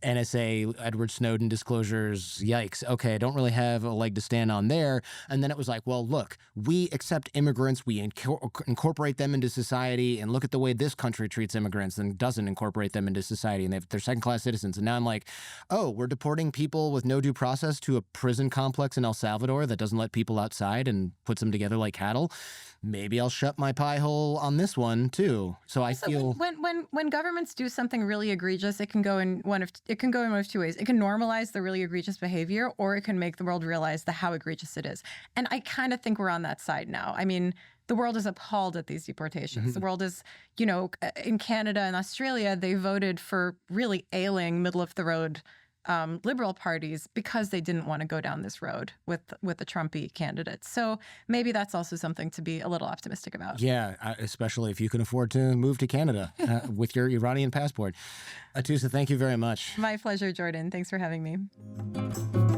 NSA, Edward Snowden disclosures, yikes. Okay, I don't really have a leg to stand on there. And then it was like, well, look, we accept immigrants, we incorporate them into society, and look at the way this country treats immigrants and doesn't incorporate them into society, and they're second-class citizens. And now I'm like, oh, we're deporting people with no due process to a prison complex in El Salvador that doesn't let people outside and puts them together like cattle. Maybe I'll shut my pie hole on this one too. So I feel when governments do something really egregious, it can go in one of two ways. It can normalize the really egregious behavior, or it can make the world realize how egregious it is. And I kind of think we're on that side now. I mean, the world is appalled at these deportations. The world is, you know, in Canada and Australia, they voted for really ailing middle of the road liberal parties because they didn't want to go down this road with the Trumpy candidates. So maybe that's also something to be a little optimistic about. Yeah, especially if you can afford to move to Canada with your Iranian passport. Atossa, thank you very much. My pleasure, Jordan. Thanks for having me.